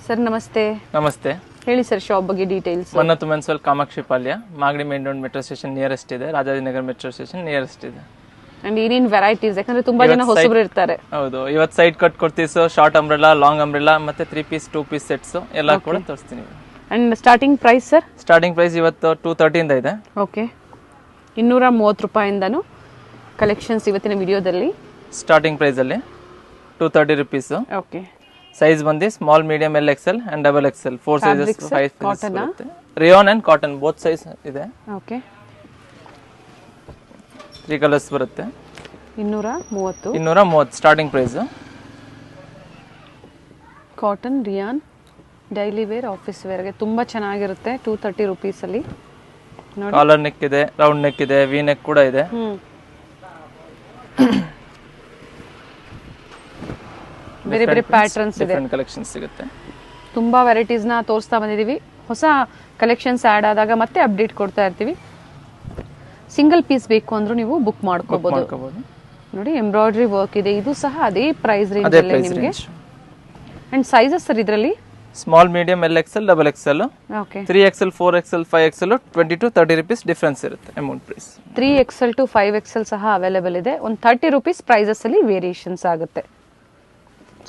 Sir ನಮಸ್ತೆ. ನಮಸ್ತೆ. ಹೇಳಿ ಸರ್ ಶಾಪ್ ಬಗ್ಗೆ ಡೀಟೇಲ್ಸ್. ಮನ್ನತ್ತು ಮೆನ್ಸಲ್ Kamakshipalya, Magadi main road metro station nearest ಇದೆ, ರಾಜಾಜಿನಗರ ಮೆಟ್ರೋ ಸ್ಟೇಷನ್ ನಿಯರೆಸ್ಟ್ ಇದೆ. ಅಂಡ್ ಏನೇನ್ ವೆರೈಟೀಸ್, ಯಾಕಂದ್ರೆ ತುಂಬಾ ಜನ ಹೊಸಬ್ರು ಇರ್ತಾರೆ. ಹೌದು, ಇವತ್ತು ಸೈಡ್ ಕಟ್ ಕೊಡ್ತೀವಿ. So short umbrella, long umbrella ಮತ್ತೆ 3 ಪೀಸ್ 2 ಪೀಸ್ ಸೆಟ್ಸ್ ಎಲ್ಲ ಕೂಡ ತೋರಿಸ್ತೀನಿ. And starting price sir? Starting price ಇವತ್ತು 230 ಇಂದ ಇದೆ. ಓಕೆ, 230 ರೂಪಾಯಿಂದನೂ ಕಲೆಕ್ಷನ್ಸ್ ಇವತ್ತಿನ ವಿಡಿಯೋದಲ್ಲಿ. ಸ್ಟಾರ್ಟಿಂಗ್ ಪ್ರೈಸ್ ಅಲ್ಲಿ 230 ರೂಪೀಸ್. ಓಕೆ, ಸೈಜ್ ಬಂದು small, medium, L XL and double XL, 4 sizes, 5 pieces ಬರುತ್ತೆ. Rayon and cotton both size ಇದೆ. ಓಕೆ, 3 ಕಲರ್ಸ್ ಬರುತ್ತೆ. 230 starting price. Cotton rayon daily wear, office ವೇರ್ಗೆ ತುಂಬಾ ಚೆನ್ನಾಗಿರುತ್ತೆ. 230 ರೂಪೀಸ್ ಅಲ್ಲಿ. ಕಾಲರ್ ನೆಕ್ ಇದೆ, ರೌಂಡ್ ನೆಕ್ ಇದೆ, ವಿ ನೆಕ್ ಕೂಡ ಇದೆ. ಬೇರೆ ಬೇರೆ ಪ್ಯಾಟರ್ನ್ಸ್ ಇದೆ, ಕಲೆಕ್ಷನ್ಸ್ ಸಿಗುತ್ತೆ. ತುಂಬಾ ವೆರೈಟೀಸ್ ನ ತೋರಿಸ್ತಾ ಬಂದಿದೀವಿ. ಹೊಸ ಕಲೆಕ್ಷನ್ಸ್ ಆಡ್ ಆದಾಗ ಮತ್ತೆ ಅಪ್ಡೇಟ್ ಕೊಡ್ತಾ ಇರ್ತೀವಿ. ಸಿಂಗಲ್ ಪೀಸ್ ಬೇಕು ಅಂದ್ರೂ ನೀವು ಬುಕ್ ಮಾಡ್ಕೋಬಹುದು. ನೋಡಿ, ಎಂಬ್ರಾಯ್ಡರಿ ವರ್ಕ್ ಇದೆ. ಇದು ಸಹ ಅದೇ ಪ್ರೈಸ್ ರೇಂಜ್ ಅಲ್ಲಿ ನಿಮಗೆ. ಅಂಡ್ ಸೈಜಸ್ ಸರ್ ಇದರಲ್ಲಿ small, medium, L XL, double XL, okay, 3XL, 4XL, 5XL, 20 to 30 rupees difference ಇರುತ್ತೆ amount price. 3XL to 5XL ಸಹ ಅವೈಲೇಬಲ್ ಇದೆ. ಒಂದು 30 ರೂಪೀಸ್ ಪ್ರೈಸಸ್ ಅಲ್ಲಿ ವೇರಿಯೇಷನ್ಸ್ ಆಗುತ್ತೆ.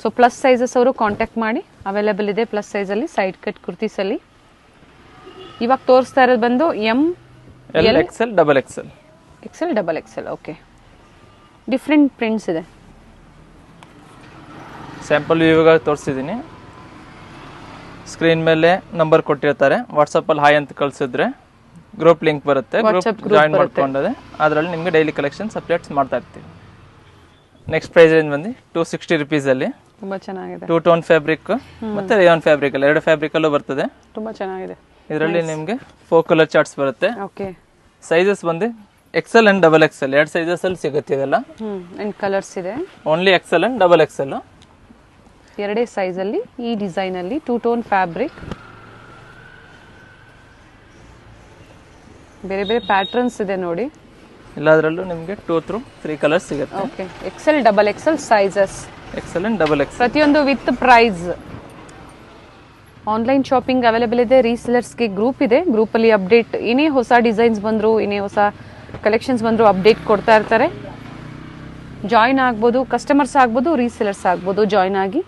ಸೊ ಪ್ಲಸ್ ಸೈಜಸ್ ಅವರು ಕಾಂಟ್ಯಾಕ್ಟ್ ಮಾಡಿ, ಅವೈಲೇಬಲ್ ಇದೆ ಪ್ಲಸ್ ಸೈಜ್ ಅಲ್ಲಿ. ಸೈಡ್ ಕಟ್ ಕುರ್ತೀಸ್ ಅಲ್ಲಿ ಇವಾಗ ತೋರಿಸ್ತಾ ಇರೋದು ಬಂದು L XL, double XL, XL, double XL. Okay, different prints ಇದೆ. ಸ್ಯಾಂಪಲ್ ಇವಾಗ ತೋರಿಸಿದ್ದೀನಿ. ಸ್ಕ್ರೀನ್ ಮೇಲೆ ನಂಬರ್ ಕೊಟ್ಟಿರ್ತಾರೆ. ವಾಟ್ಸಪ್ ಅಲ್ಲಿ ಹಾಯ್ ಅಂತ ಕಳ್ಸಿದ್ರೆ ಗ್ರೂಪ್ ಲಿಂಕ್ ಬರುತ್ತೆ. ಗ್ರೂಪ್ ಜಾಯಿನ್ ಮಾಡ್ಕೊಂಡ್ರೆ ಅದರಲ್ಲಿ ನಿಮಗೆ ಡೈಲಿ ಕಲೆಕ್ಷನ್ಸ್ ಅಪ್ಡೇಟ್ಸ್ ಮಾಡ್ತಾ ಇರ್ತೀವಿ. ನೆಕ್ಸ್ಟ್ ಪ್ರೈಸ್ ರೇಂಜ್ ಬಂದು 260 ರೂಪೀಸ್ ಅಲ್ಲಿ. ತುಂಬಾ ಚೆನ್ನಾಗಿದೆ. 2 ಟೋನ್ ಫ್ಯಾಬ್ರಿಕ್ ಮತ್ತೆ ರೇಯಾನ್ ಫ್ಯಾಬ್ರಿಕ್ ಅಲ್ಲಿ 2 ಫ್ಯಾಬ್ರಿಕ್ ಅಲ್ಲೂ ಬರ್ತದೆ. ತುಂಬಾ ಚೆನ್ನಾಗಿದೆ. ಇದರಲ್ಲಿ ನಿಮಗೆ 4 ಕಲರ್ ಚಾರ್ಟ್ಸ್ ಬರುತ್ತೆ. ಓಕೆ, ಸೈಜಸ್ ಬಂದು Excel and double XL 2 sizes ಅಲ್ಲಿ ಸಿಗುತ್ತೆ. ಇದೆಲ್ಲ ಅಂಡ್ ಕಲರ್ಸ್ ಇದೆ. Only XL and double Excel, ಎರಡೇ ಸೈಜ್ ಅಲ್ಲಿ ಈ ಡಿಸೈನ್ ಅಲ್ಲಿ 2 ಟೋನ್ ಫ್ಯಾಬ್ರಿಕ್. ಬೇರೆ ಬೇರೆ ಪ್ಯಾಟರ್ನ್ಸ್ ಇದೆ ನೋಡಿ. ಎಲ್ಲದರಲ್ಲೂ ನಿಮಗೆ 2 through 3 ಕಲರ್ಸ್ ಸಿಗುತ್ತೆ. Okay, XL, double XL sizes, XL and double XL ಪ್ರತಿಯೊಂದು with price. Online shopping available ಇದೆ. ರೀಸೆಲರ್ಸ್ಗೆ ಗ್ರೂಪ್ ಇದೆ. ಗ್ರೂಪ್ ಅಲ್ಲಿ ಅಪ್ಡೇಟ್, ಏನೇ ಹೊಸ ಡಿಸೈನ್ಸ್ ಬಂದ್ರು, ಏನೇ ಹೊಸ ಕಲೆಕ್ಷನ್ಸ್ ಬಂದ್ರು ಅಪ್ಡೇಟ್ ಕೊಡ್ತಾ ಇರ್ತಾರೆ. ಜಾಯಿನ್ ಆಗ್ಬೋದು, ಕಸ್ಟಮರ್ಸ್ ಆಗ್ಬೋದು, ರೀಸೆಲರ್ಸ್ ಆಗ್ಬೋದು. ಜಾಯಿನ್ ಆಗಿ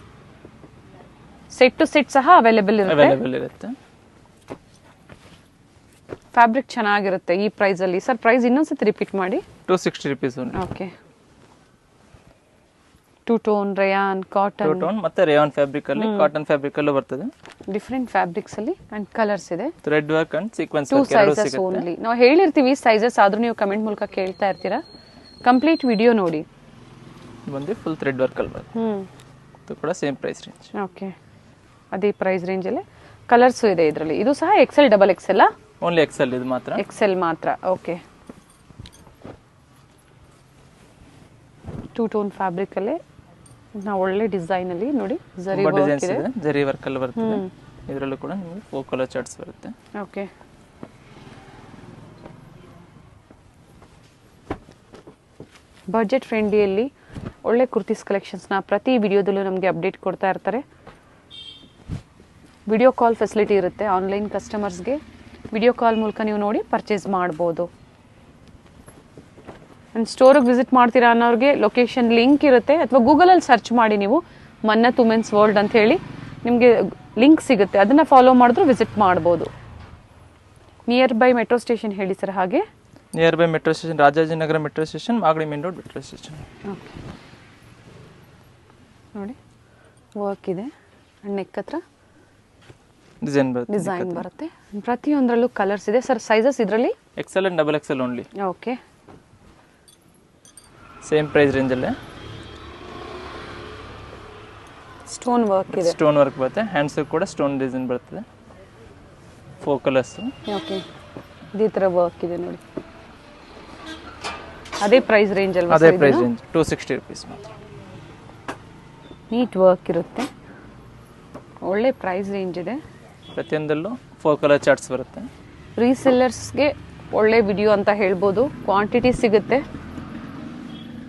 ಸೆಟ್ ಟು ಸೆಟ್ ಸಹ ಅವೈಲೇಬಲ್ ಇರುತ್ತೆ. ಫ್ಯಾಬ್ರಿಕ್ ಚೆನ್ನಾಗಿರುತ್ತೆ ಈ ಪ್ರೈಸ್ ಅಲ್ಲಿ. ಸರ್ ಪ್ರೈಸ್ ಇನ್ನೊಂದ್ಸತಿ ರಿಪೀಟ್ ಮಾಡಿ. 260 rupees. Okay, 2 tone rayon, cotton, 2 tone ಮತ್ತೆ ರೇಯಾನ್ ಫ್ಯಾಬ್ರಿಕ್ ಅಲ್ಲಿ, ಕಾಟನ್ ಫ್ಯಾಬ್ರಿಕ್ ಅಲ್ಲೂ ಬರ್ತದೆ. ಡಿಫರೆಂಟ್ ಫ್ಯಾಬ್ರಿಕ್ಸ್ ಅಲ್ಲಿ ಅಂಡ್ ಕಲರ್ಸ್ ಇದೆ. Thread work and sequence 2 sizes only. ನಾವು ಹೇಳಿರ್ತೀವಿ ಸೈಜಸ್, ಆದ್ರೂ ನೀವು ಕಮೆಂಟ್ ಮೂಲಕ ಕೇಳ್ತಾ ಇರ್ತೀರಾ. ಕಂಪ್ಲೀಟ್ ವಿಡಿಯೋ ನೋಡಿ. ಬಂದು ಫುಲ್ ಥ್ರೆಡ್ ವರ್ಕ್ ಅಲ್ಲಿ ಬರುತ್ತೆ. ಇದು ಕೂಡ ಸೇಮ್ ಪ್ರೈಸ್ ರೇಂಜ್. ಓಕೆ, ಅದೇ ಪ್ರೈಸ್ ರೇಂಜ್ ಅಲ್ಲಿ ಕಲರ್ಸ್ ಇದೆ ಇದರಲ್ಲಿ. ಇದು ಸಹ XL, double XL? Only XL, ಇದು ಮಾತ್ರ ಎಕ್ಸೆಲ್ ಮಾತ್ರ. ಓಕೆ, 2 ಟೋನ್ ಫ್ಯಾಬ್ರಿಕ್ ಅಲ್ಲಿ ನಾವು ಒಳ್ಳೆ ಡಿಸೈನ್ ಅಲ್ಲಿ ನೋಡಿ. ಜರಿ ವರ್ಕ್ ಇದೆ, ಜರಿ ವರ್ಕ್ ಅಲ್ಲಿ ಬರ್ತದೆ. ಇದರಲ್ಲೂ ಕೂಡ ನಿಮಗೆ 4 ಕಲರ್ ಚಾರ್ಟ್ಸ್ ಬರುತ್ತೆ. ಓಕೆ, ಬಜೆಟ್ ಫ್ರೆಂಡ್ಲಿಯಲ್ಲಿ ಒಳ್ಳೆ ಕುರ್ತೀಸ್ ಕಲೆಕ್ಷನ್ಸ್ನ ಪ್ರತಿ ವಿಡಿಯೋದಲ್ಲೂ ನಮಗೆ ಅಪ್ಡೇಟ್ ಕೊಡ್ತಾ ಇರ್ತಾರೆ. ವಿಡಿಯೋ ಕಾಲ್ ಫೆಸಿಲಿಟಿ ಇರುತ್ತೆ. ಆನ್ಲೈನ್ ಕಸ್ಟಮರ್ಸ್ಗೆ ವಿಡಿಯೋ ಕಾಲ್ ಮೂಲಕ ನೀವು ನೋಡಿ ಪರ್ಚೇಸ್ ಮಾಡ್ಬೋದು. ಆ್ಯಂಡ್ ಸ್ಟೋರಿಗೆ ವಿಸಿಟ್ ಮಾಡ್ತೀರಾ ಅನ್ನೋರಿಗೆ ಲೊಕೇಶನ್ ಲಿಂಕ್ ಇರುತ್ತೆ, ಅಥವಾ ಗೂಗಲಲ್ಲಿ ಸರ್ಚ್ ಮಾಡಿ ನೀವು ಮನ್ನತ್ ವುಮೆನ್ಸ್ ವರ್ಲ್ಡ್ ಅಂತ ಹೇಳಿ ನಿಮಗೆ ಲಿಂಕ್ ಸಿಗುತ್ತೆ. ಅದನ್ನು ಫಾಲೋ ಮಾಡಿದ್ರು ವಿಸಿಟ್ ಮಾಡ್ಬೋದು. ನಿಯರ್ ಬೈ ಮೆಟ್ರೋ ಸ್ಟೇಷನ್ ಹೇಳಿ ಸರ್. ಹಾಗೆ nearby metro station Rajajinagar metro station, Magadi main road metro station. Okay, ನೋಡಿ ವರ್ಕ್ ಇದೆ. ನೆಕ್ ಹತ್ರ ಡಿಸೈನ್ ಬರುತ್ತೆ. ಪ್ರತಿಯೊಂದರಲ್ಲೂ ಕಲರ್ಸ್ ಇದೆ. ಸರ್ ಸೈಜಸ್ ಇದರಲ್ಲಿ XL and double XL only. Okay, same price range ಅಲ್ಲೇ. ಸ್ಟೋನ್ ವರ್ಕ್ ಇದೆ. ಸ್ಟೋನ್ ವರ್ಕ್ ಬರುತ್ತೆ. ಹ್ಯಾಂಡ್ಸ್ ಕೂಡ ಸ್ಟೋನ್ ಡಿಸೈನ್ ಬರ್ತದೆ. 4 ಕಲರ್ಸ್. ಓಕೆ, ಇದೇ ತರ ವರ್ಕ್ ಇದೆ ನೋಡಿ. ಅದೇ ಪ್ರೈಸ್ ರೇಂಜ್ ಅಲ್ವಾ? ಅದೇ ಪ್ರೈಸ್ ರೇಂಜ್ 260 ರೂಪೀಸ್ ಮಾತ್ರ. ನೀಟ್ ವರ್ಕ್ ಇರುತ್ತೆ. ಒಳ್ಳೆ ಪ್ರೈಸ್ ರೇಂಜ್ ಇದೆ. ಪ್ರತಿಯೊಂದಲ್ಲೂ 4 ಕಲರ್ ಚಾರ್ಟ್ಸ್ ಬರುತ್ತೆ. ರೀಸೆಲ್ಲರ್ಸ್ಗೆ ಒಳ್ಳೆ ವಿಡಿಯೋ ಅಂತ ಹೇಳ್ಬೋದು. ಕ್ವಾಂಟಿಟಿ ಸಿಗುತ್ತೆ,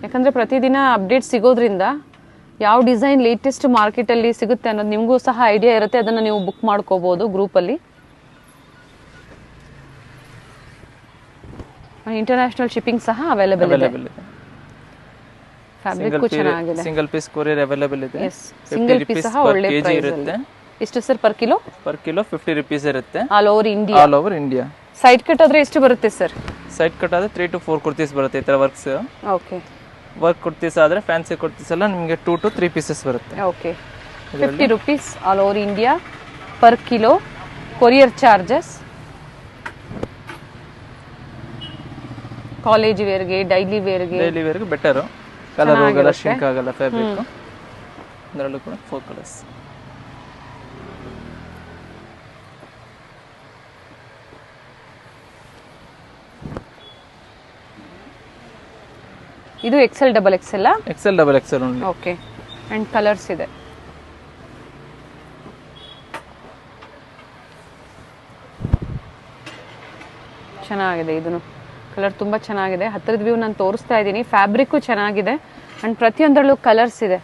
ಯಾಕಂದರೆ ಪ್ರತಿದಿನ ಅಪ್ಡೇಟ್ ಸಿಗೋದ್ರಿಂದ ಯಾವ ಡಿಸೈನ್ ಲೇಟೆಸ್ಟ್ ಮಾರ್ಕೆಟಲ್ಲಿ ಸಿಗುತ್ತೆ ಅನ್ನೋದು ನಿಮಗೂ ಸಹ ಐಡಿಯಾ ಇರುತ್ತೆ, ಅದನ್ನು ನೀವು ಬುಕ್ ಮಾಡ್ಕೋಬೋದು ಗ್ರೂಪಲ್ಲಿ. ಇಂಟರ್ನ್ಯಾಷನಲ್ ಶಿಪ್ಪಿಂಗ್ ಸಹ ಅವೈಲೇಬಲ್ ಇದೆ. ಫ್ಯಾಬ್ರಿಕ್ ಚೆನ್ನಾಗಿದೆ. ಸಿಂಗಲ್ ಪೀಸ್ ಕೊರಿಯರ್ ಅವೈಲೇಬಲ್ ಇದೆ. ಸಿಂಗಲ್ ಪೀಸ್ ಸಹ ಒಳ್ಳೆ ಪ್ರೈಸ್ ಇರುತ್ತೆ. ಎಷ್ಟು sir per kilo? Per kilo 50 rupees ಇರುತ್ತೆ. All over India. All over India. Side cut ಆದ್ರೆ ಎಷ್ಟು ಬರುತ್ತೆ ಸರ್? ಸೈಡ್ ಕಟ್ ಆದ್ರೆ 3 to 4 ಕುರ್ತೀಸ್ ಬರುತ್ತೆ ಈ ತರ ವರ್ಕ್ಸ್. ಓಕೆ. ವರ್ಕ್ ಕುರ್ತೀಸ್ ಆದ್ರೆ ಫ್ಯಾನ್ಸಿ ಕುರ್ತೀಸ್ ಎಲ್ಲ ನಿಮಗೆ 2 to 3 pieces ಬರುತ್ತೆ. ಓಕೆ. 50 rupees all over India per kilo. Courier charges. College ವೇರ್ಗೆ, ಡೈಲಿ ವೇರ್ಗೆ ಬೆಟರ್. ಕಲರ್ ಹೋಗಲ್ಲ, ಶಿಂಕ್ ಆಗಲ್ಲ ಫ್ಯಾಬ್ರಿಕ್. ಇದರಲ್ಲೂ ಕೂಡ 4 ಕಲರ್ಸ್. ಇದು XL double XL XL double XL only. Okay. And colours ಇದೆ. ಚೆನ್ನಾಗಿದೆ, ಇದನ್ನು ಕಲರ್ ತುಂಬಾ ಚೆನ್ನಾಗಿದೆ. ಹತ್ತಿರದ ವ್ಯೂ ನಾನು ತೋರಿಸ್ತಾ ಇದ್ದೀನಿ. ಫ್ಯಾಬ್ರಿಕ್ಕು ಚೆನ್ನಾಗಿದೆ ಅಂಡ್ ಪ್ರತಿಯೊಂದರಲ್ಲೂ ಕಲರ್ಸ್ ಇದೆ.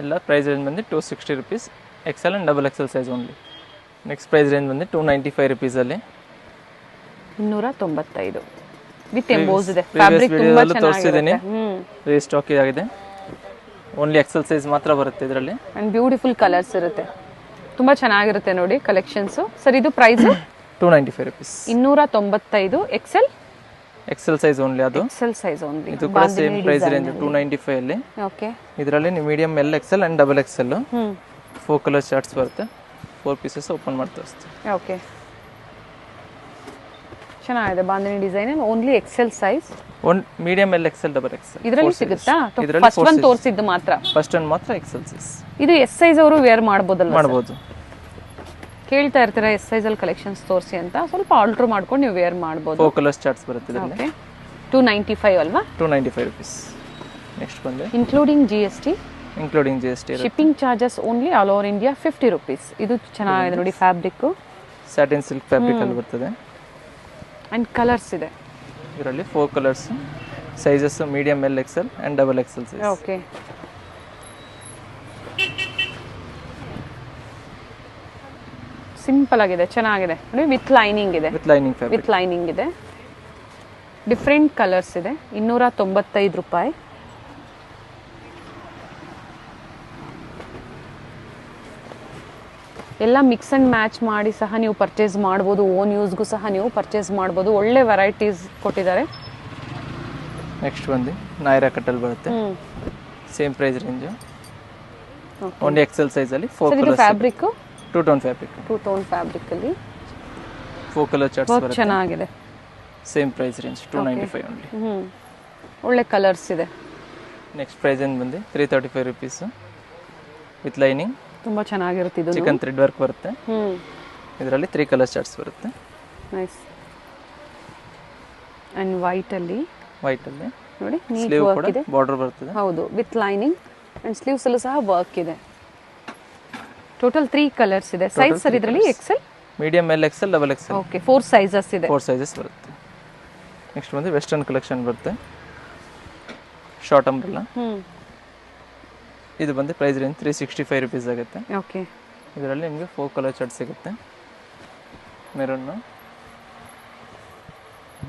ಎಲ್ಲ ಪ್ರೈಸ್ ರೇಂಜ್ ಬಂದು 260 rupees. XL and double XL size only. Next price range ಬಂದು 295 rupees ಅಲ್ಲಿ. 295 ವಿತ್ ಎಂಬೋಸ್ ಇದೆ. ಫ್ಯಾಬ್ರಿಕ್ ತುಂಬಾ ಚೆನ್ನಾಗಿದೆ. ರೀಸ್ಟಾಕ್ ಆಗಿದೆ. ಓನ್ಲಿ XL ಸೈಜ್ ಮಾತ್ರ ಬರುತ್ತೆ ಇದರಲ್ಲಿ. ಅಂಡ್ ಬ್ಯೂಟಿಫುಲ್ ಕಲರ್ಸ್ ಇರುತ್ತೆ. ತುಂಬಾ ಚೆನ್ನಾಗಿರುತ್ತೆ ನೋಡಿ ಕಲೆಕ್ಷನ್ಸ್. ಸರ್ ಇದು price 295 rupees. 295 XL size only. ಅದು XL ಸೈಜ್ ಓನ್ಲಿ. ಇದು ಕೂಡ ಸೇಮ್ ಪ್ರೈಸ್ ರೇಂಜ್ 295 ಅಲ್ಲಿ. ಓಕೆ. ಇದರಲ್ಲಿ ನೀವು medium L XL and double XL 4 colour charts ಬರುತ್ತೆ. 4 ಪೀಸಸ್ ಓಪನ್ ಮಾಡಿ ತೋರಿಸ್ತೀನಿ. ಓಕೆ. ಚೆನ್ನಾಗಿದೆ bandhani design. Only XL size. One medium L XL double XL ಇದರಲ್ಲಿ ಸಿಗುತ್ತಾ? ಫಸ್ಟ್ ಒನ್ ತೋರಿಸಿದ್ದು ಮಾತ್ರ. ಫಸ್ಟ್ ಒನ್ ಮಾತ್ರ XL ಸೈಜ್. ಇದು S ಸೈಜ್ ಅವರು ವೇರ್ ಮಾಡಬಹುದಲ್ಲ? ಮಾಡಬಹುದು. ಕೇಳ್ತಾ ಇರ್ತೀರಾ S ಸೈಜ್ ಅಲ್ಲಿ ಕಲೆಕ್ಷನ್ಸ್ ತೋರಿಸಿ ಅಂತ. ಸ್ವಲ್ಪ ಆಲ್ಟರ್ ಮಾಡ್ಕೊಂಡು ನೀವು ವೇರ್ ಮಾಡಬಹುದು. 4 ಕಲರ್ ಚಾರ್ಟ್ಸ್ ಬರುತ್ತೆ ಇದರಲ್ಲಿ. ಓಕೆ. 295 ಅಲ್ವಾ? 295 rupees. ನೆಕ್ಸ್ಟ್ ಬಂದ್ರೆ including GST. Including GST. Shipping charges only all over India 50 rupees. ಇದು ಚೆನ್ನಾಗಿದೆ ನೋಡಿ ಫ್ಯಾಬ್ರಿಕ್. ಸ್ಯಾಟಿನ್ ಸಿಲ್ಕ್ ಫ್ಯಾಬ್ರಿಕ್ ಅಲ್ಲಿ ಬರ್ತದೆ. ಅಂಡ್ ಕಲರ್ಸ್ ಇದೆ ಇದರಲ್ಲಿ. 4 colours. Sizes medium L XL and double XL size. Okay. Simple ಆಗಿದೆ, ಚೆನ್ನಾಗಿದೆ ನೋಡಿ. ವಿತ್ ಲೈನಿಂಗ್ ಇದೆ. ವಿತ್ ಲೈನಿಂಗ್ ಇದೆ. ಡಿಫ್ರೆಂಟ್ ಕಲರ್ಸ್ ಇದೆ. 295 ರೂಪಾಯಿ. ಎಲ್ಲ ಮಿಕ್ಸ್ ಅಂಡ್ ಮ್ಯಾಚ್ ಮಾಡಿ ಸಹ ನೀವು ಪರ್ಚೇಸ್ ಮಾಡ್ಬೋದು. ಓನ್ ಯೂಸ್ಗೂ ಸಹ ನೀವು ಪರ್ಚೇಸ್ ಮಾಡ್ಬೋದು. ಒಳ್ಳೆ ವೆರೈಟೀಸ್ ಕೊಟ್ಟಿದ್ದಾರೆ. ನೆಕ್ಸ್ಟ್ ಬಂದು ನಾಯರಾ ಕಟ್ಟಲ್ ಬರುತ್ತೆ. Same price range. Only XL size ಅಲ್ಲಿ 4 colours. Fabric 2 tone fabric. 2 tone fabric ಅಲ್ಲಿ 4 ಕಲರ್ ಚಾರ್ಟ್ಸ್ ಬರುತ್ತೆ. ಚೆನ್ನಾಗಿದೆ. Same price range 295 only. ಒಳ್ಳೆ ಕಲರ್ಸ್ ಇದೆ. ನೆಕ್ಸ್ಟ್ ಪ್ರೈಸ್ ಏನು ಬಂದು 335 rupees ವಿತ್ ಲೈನಿಂಗ್. ತುಂಬಾ ಚೆನ್ನಾಗಿರುತ್ತೆ. ಇದು ಚಿಕನ್ ಥ್ರೆಡ್ ವರ್ಕ್ ಬರುತ್ತೆ. ಇದರಲ್ಲಿ 3 ಕಲರ್ ಚಾರ್ಟ್ಸ್ ಬರುತ್ತೆ. ನೈಸ್. ಅಂಡ್ ವೈಟ್ ಅಲ್ಲಿ ನೋಡಿ ನೀಟ್ ವರ್ಕ್ ಇದೆ. ಬಾರ್ಡರ್ ಬರ್ತದೆ. ಹೌದು, ವಿತ್ ಲೈನಿಂಗ್ ಅಂಡ್ ಸ್ಲೀವ್ಸ್ ಅಲ್ಲೂ ಸಹ ವರ್ಕ್ ಇದೆ. ಟೋಟಲ್ 3 ಕಲರ್ಸ್ ಇದೆ. ಸೈಜ್ ಸರ್ ಇದರಲ್ಲಿ XL, medium L XL, double XL. Okay. 4 sizes ಇದೆ. 4 ಸೈಜಸ್ ಬರುತ್ತೆ. ನೆಕ್ಸ್ಟ್ ಬಂದು ವೆಸ್ಟರ್ನ್ ಕಲೆಕ್ಷನ್ ಬರುತ್ತೆ. Short umbrella. ಇದು ಬಂದು ಪ್ರೈಸ್ ರೇಂಜ್ 365 rupees ಆಗುತ್ತೆ. ಓಕೆ. ಇದರಲ್ಲಿ ನಿಮಗೆ 4 ಕಲರ್ ಚಾರ್ಟ್ ಸಿಗುತ್ತೆ. Maroon,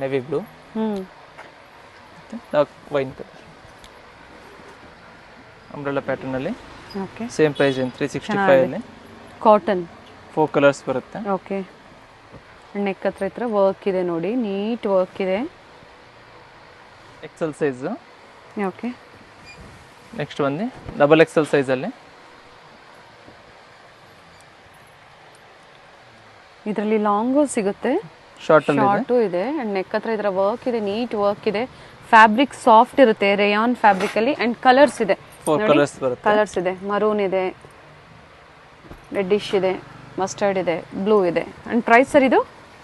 navy blue, dark wine colour. Umbrella pattern ಅಲ್ಲಿ. ಓಕೆ. ಸೇಮ್ ಪ್ರೈಸ್ ರೇಂಜ್ 365 ಅಲ್ಲಿ. ಕಾಟನ್. 4 ಕಲರ್ಸ್ ಬರುತ್ತೆ. ಓಕೆ. ನೆಕ್ ಹತ್ರ ವರ್ಕ್ ಇದೆ ನೋಡಿ, ನೀಟ್ ವರ್ಕ್ ಇದೆ. XL size. ಓಕೆ. ನೆಕ್ಸ್ಟ್ ಬಂದು ಡಬಲ್ XL ಸೈಜ್ ಅಲ್ಲಿ. ಇದರಲ್ಲಿ ಲಾಂಗು ಸಿಗುತ್ತೆ, ಶಾರ್ಟು ಇದೆ. ಅಂಡ್ ನೆಕ್ ಹತ್ರ ಇದರ ವರ್ಕ್ ಇದೆ, ನೀಟ್ ವರ್ಕ್ ಇದೆ. ಫ್ಯಾಬ್ರಿಕ್ ಸಾಫ್ಟ್ ಇರುತ್ತೆ, ರೇಯಾನ್ ಫ್ಯಾಬ್ರಿಕ್ ಅಲ್ಲಿ. ಅಂಡ್ ಕಲರ್ಸ್ ಇದೆ. 4 ಕಲರ್ಸ್ ಬರುತ್ತೆ. ಕಲರ್ಸ್ ಇದೆ. ಮರೂನ್ ಇದೆ, ರೆಡ್ಡಿಶ್ ಇದೆ, ಮಸ್ಟರ್ಡ್ ಇದೆ, ಬ್ಲೂ ಇದೆ. ಅಂಡ್ ಪ್ರೈಸ್ ಸರ್ ಇದು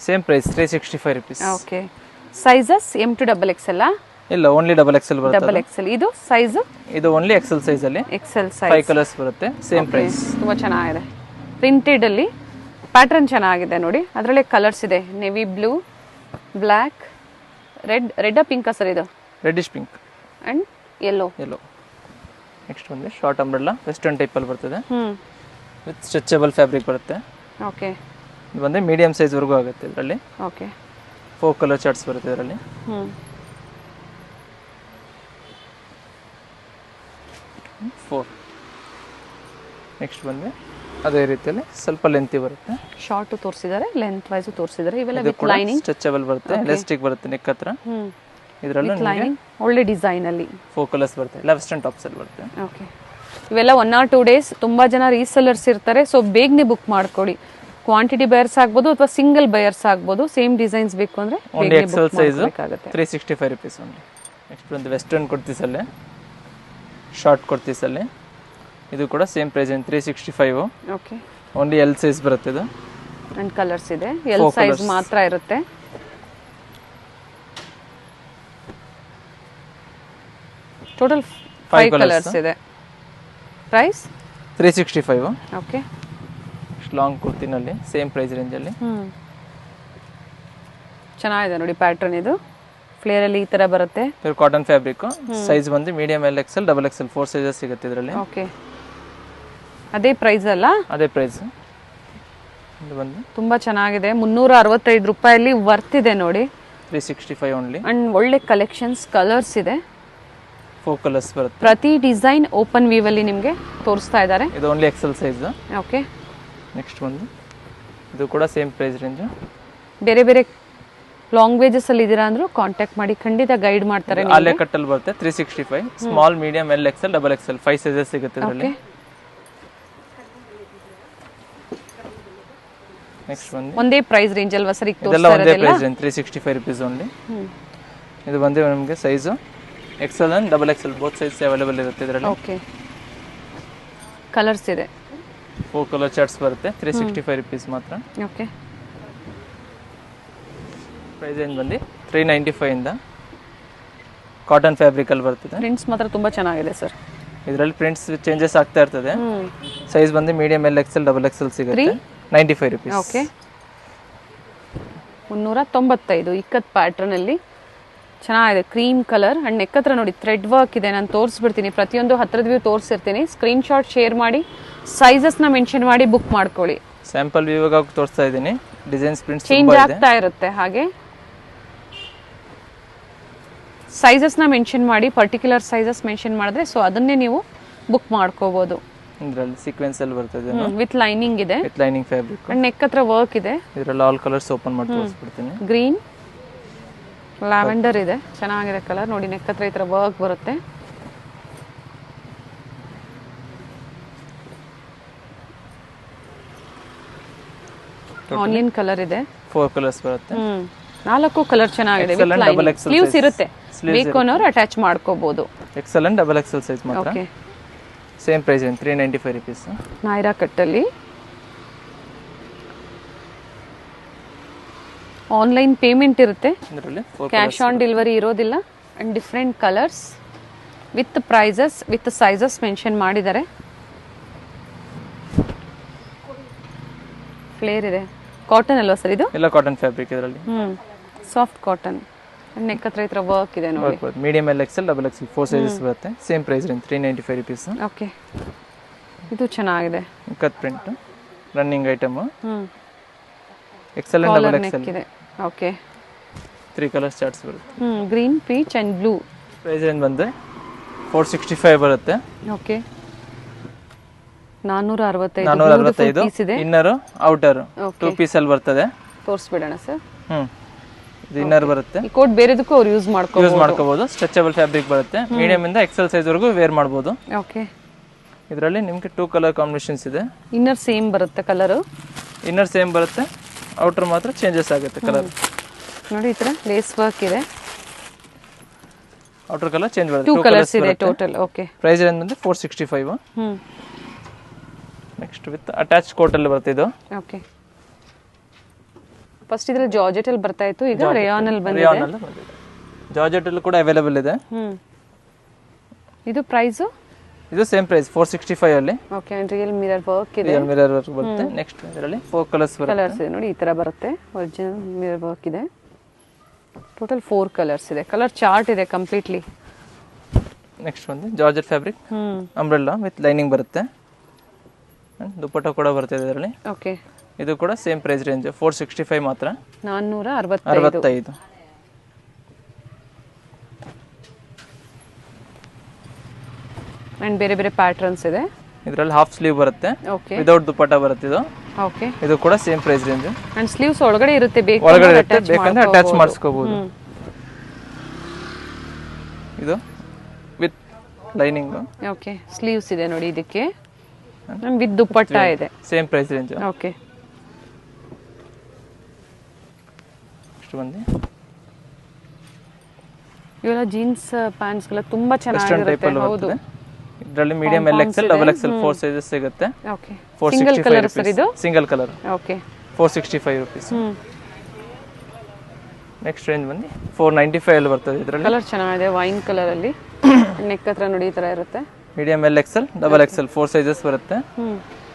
same price 365 rupees. Okay. Sizes M to double XL? ಇಲ್ಲ, ಓನ್ಲಿ ಡಬಲ್ XL ಬರುತ್ತೆ. Double XL. ಇದು ಸೈಜ್? ಇದು ಓನ್ಲಿ XL ಸೈಜ್ ಅಲ್ಲಿ. XL size. 5 ಕಲರ್ಸ್ ಬರುತ್ತೆ. Same price. ತುಂಬಾ ಚೆನ್ನಾಗಿದೆ. ಪ್ರಿಂಟೆಡ್ ಅಲ್ಲಿ ಪ್ಯಾಟರ್ನ್ ಚೆನ್ನಾಗಿದೆ ನೋಡಿ. ಅದರಲ್ಲೇ ಕಲರ್ಸ್ ಇದೆ. Navy blue, black, red. Pink sir ಇದು? Reddish pink and yellow. Next ಬಂದು ಶಾರ್ಟ್ ಅಂಬ್ರೆಲ್ಲ ವೆಸ್ಟರ್ನ್ ಟೈಪಲ್ಲಿ ಬರ್ತದೆ ಹ್ಮ್ ವಿತ್ ಸ್ಟ್ರೆಚಬಲ್ ಫ್ಯಾಬ್ರಿಕ್ ಬರುತ್ತೆ. ಓಕೆ ಇದು ಬಂದು ಮೀಡಿಯಂ ಸೈಜ್ವರೆಗೂ ಆಗುತ್ತೆ. ಇದರಲ್ಲಿ ಓಕೆ 4 ಕಲರ್ ಚಾರ್ಟ್ಸ್ ಬರುತ್ತೆ ಇದರಲ್ಲಿ. ಹ್ಮ್ 4 ನೆಕ್ಸ್ಟ್ ಬಂದು ಅದೇ ರೀತಿಯಲ್ಲಿ ಸ್ವಲ್ಪ ಲೆಂತಿ ಬರುತ್ತೆ. ಶಾರ್ಟ್ ತೋರಿಸಿದ್ದಾರೆ, ಲೆಂತ್ ವೈಸ್ ತೋರಿಸಿದ್ದಾರೆ. ಇವೆಲ್ಲ ಇದು ವಿತ್ ಕೂಡ ಲೈನಿಂಗ್ ಸ್ಟ್ರೆಚಬಲ್ ಬರುತ್ತೆ, ಎಲಾಸ್ಟಿಕ್ ಬರುತ್ತೆ ನೆಕ್ ಹತ್ರ. ಹ್ಮ್ ಇದರಲ್ಲೂ ವಿತ್ ಲೈನಿಂಗ್ ಒಳ್ಳೆ ಡಿಸೈನ್ ಅಲ್ಲಿ 4 ಕಲರ್ಸ್ ಬರುತ್ತೆ. ಎಲ್ಲ ವೆಸ್ಟರ್ನ್ ಟಾಪ್ಸ್ ಅಲ್ಲಿ ಬರುತ್ತೆ. ಓಕೆ ಇವೆಲ್ಲ 1 or 2 days ತುಂಬಾ ಜನ ರೀಸೆಲ್ಲರ್ಸ್ ಇರ್ತಾರೆ. ಸೊ ಬೇಗನೆ ಬುಕ್ ಮಾಡ್ಕೊಳ್ಳಿ. ಕ್ವಾಂಟಿಟಿ ಬಯರ್ಸ್ ಆಗ್ಬೋದು ಅಥವಾ ಸಿಂಗಲ್ ಬಯರ್ಸ್ ಆಗ್ಬೋದು. ಸೇಮ್ ಡಿಸೈನ್ಸ್ ಬೇಕು ಅಂದ್ರೆ ಓನ್ಲಿ ಎಕ್ಸೆಲ್ ಸೈಜ್ ಬೇಕಾಗುತ್ತೆ. 365 rupees ಓನ್ಲಿ. ನೆಕ್ಸ್ಟ್ ಬಂದು ವೆಸ್ಟರ್ನ್ ಕುರ್ತೀಸಲ್ಲಿ ಶಾರ್ಟ್ ಕುರ್ತೀಸಲ್ಲಿ ಇದು ಕೂಡ same price 365. Okay only L size ಬರುತ್ತೆ ಇದು. ಅಂಡ್ ಕಲರ್ಸ್ ಇದೆ, ಎಲ್ ಸೈಜ್ ಮಾತ್ರ ಇರುತ್ತೆ. ಟೋಟಲ್ 5 ಕಲರ್ಸ್ ಇದೆ. ಪ್ರೈಸ್ 365. ಓಕೆ ಲಾಂಗ್ ಕುರ್ತಿನಲ್ಲಿ ಸೇಮ್ ಪ್ರೈಸ್ ರೇಂಜಲ್ಲಿ. ಚೆನ್ನಾಗಿದೆ ನೋಡಿ ಪ್ಯಾಟರ್ನ್. ಇದು ಫ್ಲೇರ್ ಅಲ್ಲಿ ಈ ತರ ಬರುತ್ತೆ. Cotton fabric. ಸೈಜ್ ಬಂದು medium, L XL, double XL 4 sizes ಸಿಗುತ್ತೆ ಇದರಲ್ಲಿ. ಓಕೆ ಅದೇ ಪ್ರೈಸ್ ಅಲ್ಲ? ಅದೇ ಪ್ರೈಸ್. ಇದು ಬಂದು ತುಂಬಾ ಚೆನ್ನಾಗಿದೆ. 365 ರೂಪಾಯಲ್ಲಿ ವರ್ತ್ ಇದೆ ನೋಡಿ. 365 ಓನ್ಲಿ. ಅಂಡ್ ಒಳ್ಳೆ ಕಲೆಕ್ಷನ್ಸ್, ಕಲರ್ಸ್ ಇದೆ. 4 ಕಲರ್ಸ್ ಬರುತ್ತೆ. ಪ್ರತಿ ಡಿಸೈನ್ ಓಪನ್ ವ್ಯೂ ಅಲ್ಲಿ ನಿಮಗೆ ತೋರಿಸ್ತಾ ಇದ್ದಾರೆ. ಇದು only XL size. Okay next ಬಂದು ಇದು ಕೂಡ ಸೇಮ್ ಪ್ರೈಸ್ ರೇಂಜ್. ಬೇರೆ ಬೇರೆ ಲಾಂಗ್ವೇಜಸ್ ಅಲ್ಲಿ ಇದೀರಾ ಅಂದ್ರೂ ಕಾಂಟ್ಯಾಕ್ಟ್ ಮಾಡಿ, ಖಂಡಿತ ಗೈಡ್ ಮಾಡ್ತಾರೆ. ಅಲ್ಲೇ ಕಟ್ಟಲ್ಲಿ ಬರುತ್ತೆ 365. Small, medium, L XL, double Excel 5 sizes ಸಿಗುತ್ತೆ ಇದರಲ್ಲಿ. ನೆಕ್ಸ್ಟ್ ಬಂದು ಒಂದೇ ಪ್ರೈಸ್ ರೇಂಜ್ ಅಲ್ವಾ ಸರ್? ಇದೆಲ್ಲ ಒಂದೇ ಪ್ರೈಸ್ ರೇಂಜ್ 365 rupees ಓನ್ಲಿ. ಇದು ಬಂದು ನಮಗೆ size Excel and double Excel both size available ಇರುತ್ತೆ ಇದರಲ್ಲಿ. ಓಕೆ ಕಲರ್ಸ್ ಇದೆ. 4 ಕಲರ್ ಚಾರ್ಟ್ಸ್ ಬರುತ್ತೆ. 365 rupees ಮಾತ್ರ. ಓಕೆ ಪ್ರೈಸ್ ಏನು ಬಂದು 395 ಇಂದ ಕಾಟನ್ ಫ್ಯಾಬ್ರಿಕ್ ಅಲ್ಲಿ ಬರ್ತದೆ. ಪ್ರಿಂಟ್ಸ್ ಮಾತ್ರ ತುಂಬಾ ಚೆನ್ನಾಗಿದೆ ಸರ್. ಇದರಲ್ಲಿ ಪ್ರಿಂಟ್ಸ್ ಚೇಂಜಸ್ ಆಗ್ತಾ ಇರ್ತದೆ. ಸೈಜ್ ಬಂದು medium, L XL, double Excel ಸಿಗುತ್ತೆ. 95 rupees. ಓಕೆ 395 ಇಕ್ಕತ್ ಪ್ಯಾಟರ್ನ್ ಅಲ್ಲಿ ಚೆನ್ನಾಗಿದೆ. ಕ್ರೀಮ್ ಕಲರ್ ಅಂಡ್ ನೆಕ್ ಹತ್ರ ನೋಡಿ ಥ್ರೆಡ್ ವರ್ಕ್ ಇದೆ. ನಾನು ತೋರಿಸ್ಬಿಡ್ತೀನಿ, ಪ್ರತಿಯೊಂದು ಹತ್ರದ ವ್ಯೂ ತೋರಿಸಿರ್ತೀನಿ. ಸ್ಕ್ರೀನ್ ಶಾಟ್ ಶೇರ್ ಮಾಡಿ, ಸೈಜಸ್ನ ಮೆನ್ಷನ್ ಮಾಡಿ ಬುಕ್ ಮಾಡ್ಕೊಳ್ಳಿ. ಸ್ಯಾಂಪಲ್ ವ್ಯೂಗೆ ತೋರಿಸ್ತಾ ಇದ್ದೀನಿ. ಡಿಸೈನ್ಸ್ ಪ್ರಿಂಟ್ಸ್ ಚೇಂಜ್ ಆಗ್ತಾ ಇರುತ್ತೆ. ಹಾಗೆ ಸೈಜಸ್ನ ಮೆನ್ಷನ್ ಮಾಡಿ, ಪರ್ಟಿಕ್ಯುಲರ್ ಸೈಜಸ್ ಮೆನ್ಷನ್ ಮಾಡಿದ್ರೆ ಸೊ ಅದನ್ನೇ ನೀವು ಬುಕ್ ಮಾಡ್ಕೋಬಹುದು. ಇದರಲ್ಲಿ ಸೀಕ್ವೆನ್ಸ್ ಅಲ್ಲಿ ಬರ್ತದೆ ವಿತ್ ಲೈನಿಂಗ್ ಇದೆ, with lining fabric and neck ಹತ್ರ ವರ್ಕ್ ಇದೆ. ಇದರಲ್ಲಿ ಆಲ್ ಕಲರ್ಸ್ ಓಪನ್ ಮಾಡಿ ತೋರಿಸ್ಬಿಡ್ತೀನಿ. ಗ್ರೀನ್, ಲ್ಯಾವೆಂಡರ್ ಇದೆ, ಚೆನ್ನಾಗಿದೆ ಕಲರ್ ನೋಡಿ. ನೆಕ್ ಹತ್ರ ಈ ತರ ವರ್ಕ್ ಬರುತ್ತೆ. ಆನಿಯನ್ ಕಲರ್ ಇದೆ. 4 ಕಲರ್ಸ್ ಬರುತ್ತೆ. 4 ಕಲರ್ ಚೆನ್ನಾಗಿದೆ. ಸ್ಲೀವ್ಸ್ ಇರುತ್ತೆ, ಬೇಕು ಅನ್ನೋರು ಅಟ್ಯಾಚ್ ಮಾಡ್ಕೋಬಹುದು. XL and double XL size ಮಾತ್ರ. Okay same price 395 rupees. Nayra ಕಟ್ಟಲ್ಲಿ ಆನ್ಲೈನ್ ಪೇಮೆಂಟ್ ಇರುತ್ತೆ. ಇದರಲ್ಲಿ ಕ್ಯಾಶ್ ಆನ್ ಡೆಲಿವರಿ ಇರೋದಿಲ್ಲ. And different colours with prices with sizes mention ಮಾಡಿದ್ದಾರೆ. ಫ್ಲೇರ್ ಇದೆ. ಕಾಟನ್ ಅಲ್ವಾ ಸರ್ ಇದು? ಎಲ್ಲ ಕಾಟನ್ ಫ್ಯಾಬ್ರಿಕ್ ಇದರಲ್ಲಿ. Soft cotton. ನೆಕ್ ಹತ್ರ ಈ ತರ ವರ್ಕ್ ಇದೆ ನೋಡಿ. Medium, L XL, double XL 4 sizes ಬರುತ್ತೆ. Same price range 395 rupees. Okay ಇದು ಚೆನ್ನಾಗಿದೆ. Cut print running item. XL and double XL ಇದೆ. ಓಕೆ 3 ಕಲರ್ಸ್ ಚಾರ್ಟ್ಸ್ ಬರುತ್ತೆ. Green, peach and blue. Price range ಬಂದು 465 ಬರುತ್ತೆ. ಓಕೆ 465 ಪೀಸ್ ಇದೆ. ಇನ್ನರ್ ಔಟರ್ 2 ಪೀಸ್ ಅಲ್ಲಿ ಬರ್ತದೆ. ತೋರಿಸ್ಬಿಡೋಣ ಸರ್. ಇದು ಇನ್ನರ್ ಬರುತ್ತೆ. ಈ ಕೋಟ್ ಬೇರೆದಕ್ಕೂ ಅವ್ರು ಯೂಸ್ ಮಾಡ್ಕೋಬಹುದು. ಸ್ಟ್ರೆಚಬಲ್ ಫ್ಯಾಬ್ರಿಕ್ ಬರುತ್ತೆ. ಮೀಡಿಯಂ ಇಂದ ಎಕ್ಸೆಲ್ ಸೈಜ್ ವರೆಗೂ ವೇರ್ ಮಾಡಬಹುದು. ಓಕೆ ಇದರಲ್ಲಿ ನಿಮಗೆ 2 ಕಲರ್ ಕಾಂಬಿನೇಷನ್ಸ್ ಇದೆ. ಇನ್ನರ್ ಸೇಮ್ ಬರುತ್ತೆ ಕಲರ್. ಇನ್ನರ್ ಸೇಮ್ ಬರುತ್ತೆ, ಔಟರ್ ಮಾತ್ರ ಚೇಂಜಸ್ ಆಗುತ್ತೆ ಕಲರ್. ನೋಡಿ ಈ ತರ ಲೇಸ್ ವರ್ಕ್ ಇದೆ. ಔಟರ್ ಕಲರ್ ಚೇಂಜ್ ಬರುತ್ತೆ. 2 ಕಲರ್ಸ್ ಇದೆ ಟೋಟಲ್. ಓಕೆ ಪ್ರೈಸ್ ರೇಂಜ್ ಬಂದು 465. ನೆಕ್ಸ್ಟ್ ವಿತ್ ಅಟ್ಯಾಚ್ ಕೋಟ್ ಅಲ್ಲಿ ಬರುತ್ತೆ ಇದು. ಓಕೆ ಫಸ್ಟ್ ಇದ್ರಲ್ಲಿ ಜಾರ್ಜೆಟ್ ಅಲ್ಲಿ ಬರ್ತಾ ಇತ್ತು, ಈಗ ರೇಯಾನ್ ಅಲ್ಲಿ ಬಂದಿದೆ. ಜಾರ್ಜೆಟ್ ಅಲ್ಲಿ ಕೂಡ ಅವೈಲೇಬಲ್ ಇದೆ. ಇದು ಪ್ರೈಸ್ ಇದು ಸೇಮ್ ಪ್ರೈಸ್ 465 ಅಲ್ಲಿ. ಓಕೆ ರಿಯಲ್ ಮಿರರ್ ವರ್ಕ್ ಇದೆ. ರಿಯಲ್ ಮಿರರ್ ವರ್ಕ್ ಬರುತ್ತೆ. ನೆಕ್ಸ್ಟ್ ಇದರಲ್ಲಿ 4 ಕಲರ್ಸ್ ಬರುತ್ತೆ. ಕಲರ್ಸ್ ಇದೆ ನೋಡಿ ಈ ತರ ಬರುತ್ತೆ. ಒರಿಜಿನಲ್ ಮಿರರ್ ವರ್ಕ್ ಇದೆ. ಟೋಟಲ್ 4 ಕಲರ್ಸ್ ಇದೆ. ಕಲರ್ ಚಾರ್ಟ್ ಇದೆ ಕಂಪ್ಲೀಟ್ಲಿ. ನೆಕ್ಸ್ಟ್ ಬಂದು georgette fabric umbrella with lining ಬರುತ್ತೆ. ದುಪ್ಪಟ್ಟ ಕೂಡ ಬರ್ತದೆ ಇದರಲ್ಲಿ. ಓಕೆ, ಇದು ಕೂಡ ಸೇಮ್ ಪ್ರೈಸ್ ರೇಂಜ್ 465 ಮಾತ್ರ, 465. ಅಂಡ್ ಬೇರೆ ಬೇರೆ ಪ್ಯಾಟರ್ನ್ಸ್ ಇದೆ. ಇದರಲ್ಲಿ ಹಾಫ್ ಸ್ಲೀವ್ ಬರುತ್ತೆ, ಓಕೆ, ವಿದೌಟ್ ದುಪ್ಪಟ್ಟ ಬರುತ್ತೆ ಇದು. ಓಕೆ, ಇದು ಕೂಡ same price range. And sleeves ಒಳಗಡೆ ಇರುತ್ತೆ, ಒಳಗಡೆ ಇರುತ್ತೆ, ಬೇಕಂದ್ರೆ ಅಟ್ಯಾಚ್ ಮಾಡಿಸ್ಕೋಬಹುದು. ಇದು ವಿತ್ ಲೈನಿಂಗ್. ಓಕೆ, ಸ್ಲೀವ್ಸ್ ಇದೆ ನೋಡಿ ಇದಕ್ಕೆ, ವಿತ್ ದುಪ್ಪಟ್ಟ ಇದೆ, same price range. Okay, next ಬಂದು ಇವೆಲ್ಲ ಜೀನ್ಸ್ ಪ್ಯಾಂಟ್ಸ್ ಗೆಲ್ಲ ತುಂಬಾ ಚೆನ್ನಾಗಿರುತ್ತೆ. ಹೌದು, ಇದರಲ್ಲಿ medium L XL double XL 4 sizes ಸಿಗುತ್ತೆ. ಓಕೆ, ಸಿಂಗಲ್ ಕಲರ್ ಸರ್ ಇದು, single colour. Okay, 465 rupees. Next range ಬಂದು 495 ಅಲ್ಲಿ ಬರ್ತದೆ. ಇದರಲ್ಲಿ ಕಲರ್ ಚೆನ್ನಾಗಿದೆ, ವೈನ್ ಕಲರ್ ಅಲ್ಲಿ ನೆಕ್ ಹತ್ರ ನೋಡಿ ಈ ತರ ಇರುತ್ತೆ. Medium L XL double XL 4 sizes ಬರುತ್ತೆ,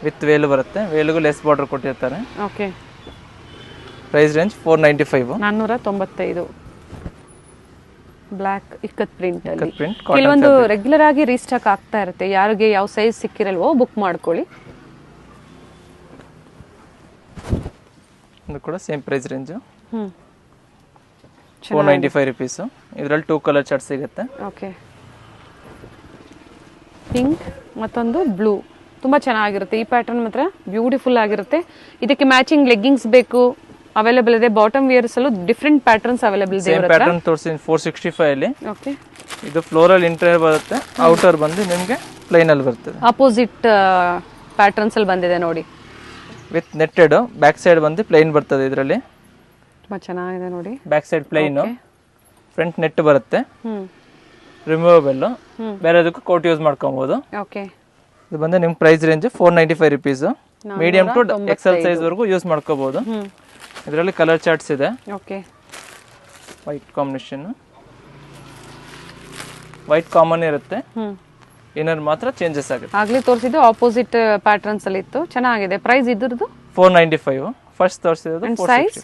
ವಿತ್ ವೇಲ್ ಬರುತ್ತೆ, ವೇಲ್ಗೂ ಲೆಸ್ ಬಾರ್ಡರ್ ಕೊಟ್ಟಿರ್ತಾರೆ. Okay, price range 495. 495. Block ikat print ಅಲ್ಲಿ. ಪ್ರಿಂಟ್ ಕೆಲವೊಂದು ರೆಗ್ಯುಲರ್ ಆಗಿ ರೀಸ್ಟಾಕ್ ಆಗ್ತಾ ಇರುತ್ತೆ, ಯಾರಿಗೆ ಯಾವ ಸೈಜ್ ಸಿಕ್ಕಿರಲ್ವೋ ಬುಕ್ ಮಾಡ್ಕೊಳ್ಳಿ. ಇದು ಕೂಡ ಸೇಮ್ ಪ್ರೈಸ್ ರೇಂಜ್ 495 rupees. ಇದರಲ್ಲಿ 2 ಕಲರ್ ಚಾರ್ಟ್ ಸಿಗುತ್ತೆ. ಓಕೆ, ಪಿಂಕ್ ಮತ್ತೊಂದು ಬ್ಲೂ, ತುಂಬಾ ಚೆನ್ನಾಗಿರುತ್ತೆ. ಈ ಪ್ಯಾಟರ್ನ್ ಮಾತ್ರ ಬ್ಯೂಟಿಫುಲ್ ಆಗಿರುತ್ತೆ. ಇದಕ್ಕೆ ಮ್ಯಾಚಿಂಗ್ ಲೆಗ್ಗಿಂಗ್ಸ್ ಬೇಕು, ಅವೈಲೇಬಲ್ ಇದೆ. ಬಾಟಮ್ ವಿಯರ್ಸ್ ಅಲ್ಲೂ ಡಿಫರೆಂಟ್ ಪ್ಯಾಟರ್ನ್ಸ್ ಅವೈಲೇಬಲ್ ಇದೆ. ಸೇಮ್ ಪ್ಯಾಟರ್ನ್ ತೋರಿಸಿ 465 ಅಲ್ಲಿ. ಓಕೆ, ಇದು ಫ್ಲೋರಲ್ ಇಂಟೀರಿಯರ್ ಬರುತ್ತೆ, ಔಟರ್ ಬಂದು ನಿಮಗೆ ಪ್ಲೈನ್ ಅಲ್ಲಿ ಬರ್ತದೆ. ಆಪೋಸಿಟ್ ಪ್ಯಾಟರ್ನ್ಸ್ ಅಲ್ಲಿ ಬಂದಿದೆ ನೋಡಿ, ವಿತ್ ನೆಟ್ಟೆಡ್. ಬ್ಯಾಕ್ ಸೈಡ್ ಬಂದು ಪ್ಲೈನ್ ಬರ್ತದೆ. ಇದರಲ್ಲಿ ತುಂಬಾ ಚೆನ್ನಾಗಿದೆ ನೋಡಿ. Back side plain, front net ಬರುತ್ತೆ, ರಿಮೂವಬಲ್. ಬೇರೆದಕ್ಕೂ ಕೋಟ್ ಯೂಸ್ ಮಾಡ್ಕೊಬಹುದು. ಓಕೆ, ಇದು ಬಂದು ನಿಮ್ price range 495 rupees. Medium to XL size ವರೆಗೂ ಯೂಸ್ ಮಾಡ್ಕೋಬಹುದು. ಇದರಲ್ಲಿ ಕಲರ್ ಚಾರ್ಟ್ಸ್ ಇದೆ. Okay, white combination, white common ಇರುತ್ತೆ, ಇನ್ನರ್ ಮಾತ್ರ ಚೇಂಜಸ್ ಆಗುತ್ತೆ. ಆಗ್ಲೇ ತೋರಿಸಿದ್ದು ಆಪೋಸಿಟ್ ಪ್ಯಾಟರ್ನ್ಸ್ ಅಲ್ಲಿ ಇತ್ತು, ಚೆನ್ನಾಗಿದೆ. ಪ್ರೈಸ್ ಇದ್ರದ್ದು 495. ಫಸ್ಟ್ ತೋರಿಸಿದ್ದು ಸೈಜ್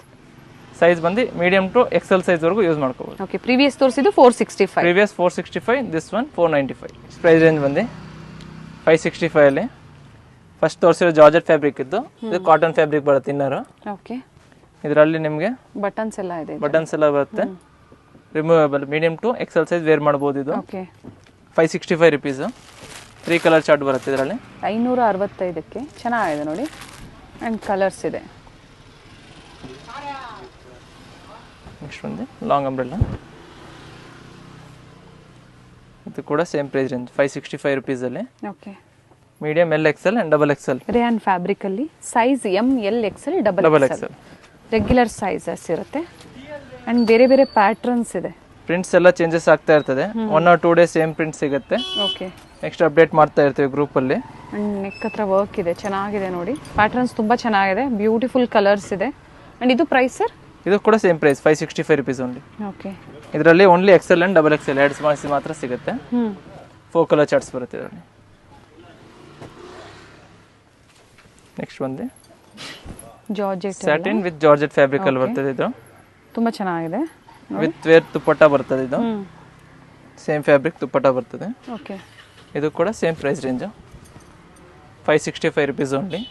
ಸೈಜ್ ಬಂದು ಮೀಡಿಯಂ ಟು ಎಕ್ಸೆಲ್ ಸೈಜ್ ವರೆಗೂ ಯೂಸ್ ಮಾಡ್ಕೋಬಹುದು. ಓಕೆ, ಪ್ರೀವಿಯಸ್ ತೋರಿಸಿದ್ದು 465. Previous 465, this one 495. Price range ಬಂದು 565 ಅಲ್ಲಿ. ಫಸ್ಟ್ ತೋರಿಸಿರೋ ಜಾರ್ಜೆಟ್ ಫ್ಯಾಬ್ರಿಕ್ ಇದ್ದು, ಇದು ಕಾಟನ್ ಫ್ಯಾಬ್ರಿಕ್ ಬರುತ್ತೆ ಇನ್ನರ್. ಓಕೆ, ಇದರಲ್ಲಿ ನಿಮಗೆ ಬಟನ್ಸ್ ಎಲ್ಲ ಇದೆ, ಬಟನ್ಸ್ ಎಲ್ಲ ಬರುತ್ತೆ, removable. Medium to XL size wear ಮಾಡಬಹುದು. ಇದು ಓಕೆ, 565 rupees. 3 ಕಲರ್ ಚಾರ್ಟ್ ಬರುತ್ತೆ ಇದರಲ್ಲಿ. 565ಕ್ಕೆ ಚೆನ್ನಾಗಿದೆ ನೋಡಿ. ಅಂಡ್ ಕಲರ್ಸ್ ಇದೆ. ನೆಕ್ಸ್ಟ್ ಬಂದು ಲಾಂಗ್ ಅಂಬ್ರೆಲ್ಲಾ. ಇದು ಕೂಡ ಸೇಮ್ ಪ್ರೈಸ್ ರೇಂಜ್ 565 rupees ಅಲ್ಲಿ. Okay, medium L XL and double XL. Rayon fabric ಅಲ್ಲಿ size M L XL double XL regular sizes ಇರುತ್ತೆ. ಅಂಡ್ ಬೇರೆ ಬೇರೆ ಪ್ಯಾಟರ್ನ್ಸ್ ಇದೆ. ಪ್ರಿಂಟ್ಸ್ ಎಲ್ಲ ಚೇಂಜಸ್ ಆಗ್ತಾ ಇರ್ತದೆ. 1 or 2 ಡೇಸ್ ಸೇಮ್ ಪ್ರಿಂಟ್ ಸಿಗುತ್ತೆ. ಓಕೆ, ನೆಕ್ಸ್ಟ್ ಅಪ್ಡೇಟ್ ಮಾಡ್ತಾ ಇರ್ತೀವಿ ಗ್ರೂಪ್ ಅಲ್ಲಿ. ಅಂಡ್ ನೆಕ್ ಹತ್ರ ವರ್ಕ್ ಇದೆ, ಚೆನ್ನಾಗಿದೆ ನೋಡಿ. ಪ್ಯಾಟರ್ನ್ಸ್ ತುಂಬಾ ಚೆನ್ನಾಗಿದೆ, ಬ್ಯೂಟಿಫುಲ್ ಕಲರ್ಸ್ ಇದೆ. ಅಂಡ್ ಇದು ಪ್ರೈಸ್ ಸರ್? ಇದು ಕೂಡ same price 565 rupees only. Okay, ಇದರಲ್ಲಿ only XL and double XL 2 smalls ಮಾತ್ರ ಸಿಗುತ್ತೆ. 4 ಕಲರ್ ಚಾರ್ಟ್ಸ್ ಬರುತ್ತೆ ಇದರಲ್ಲಿ. ನೆಕ್ಸ್ಟ್ ಬಂದು georgette satin with georgette fabric ಅಲ್ಲಿ ಬರ್ತದೆ. ಇದು ತುಂಬಾ ಚೆನ್ನಾಗಿದೆ. ವಿತ್ ವೇರ್ ದುಪ್ಪಟ್ಟ ಬರ್ತದೆ. ಇದು ಸೇಮ್ ಫ್ಯಾಬ್ರಿಕ್ ದುಪ್ಪಟ್ಟ ಬರ್ತದೆ. ಓಕೆ, ಇದು ಕೂಡ same price range 565 rupees only.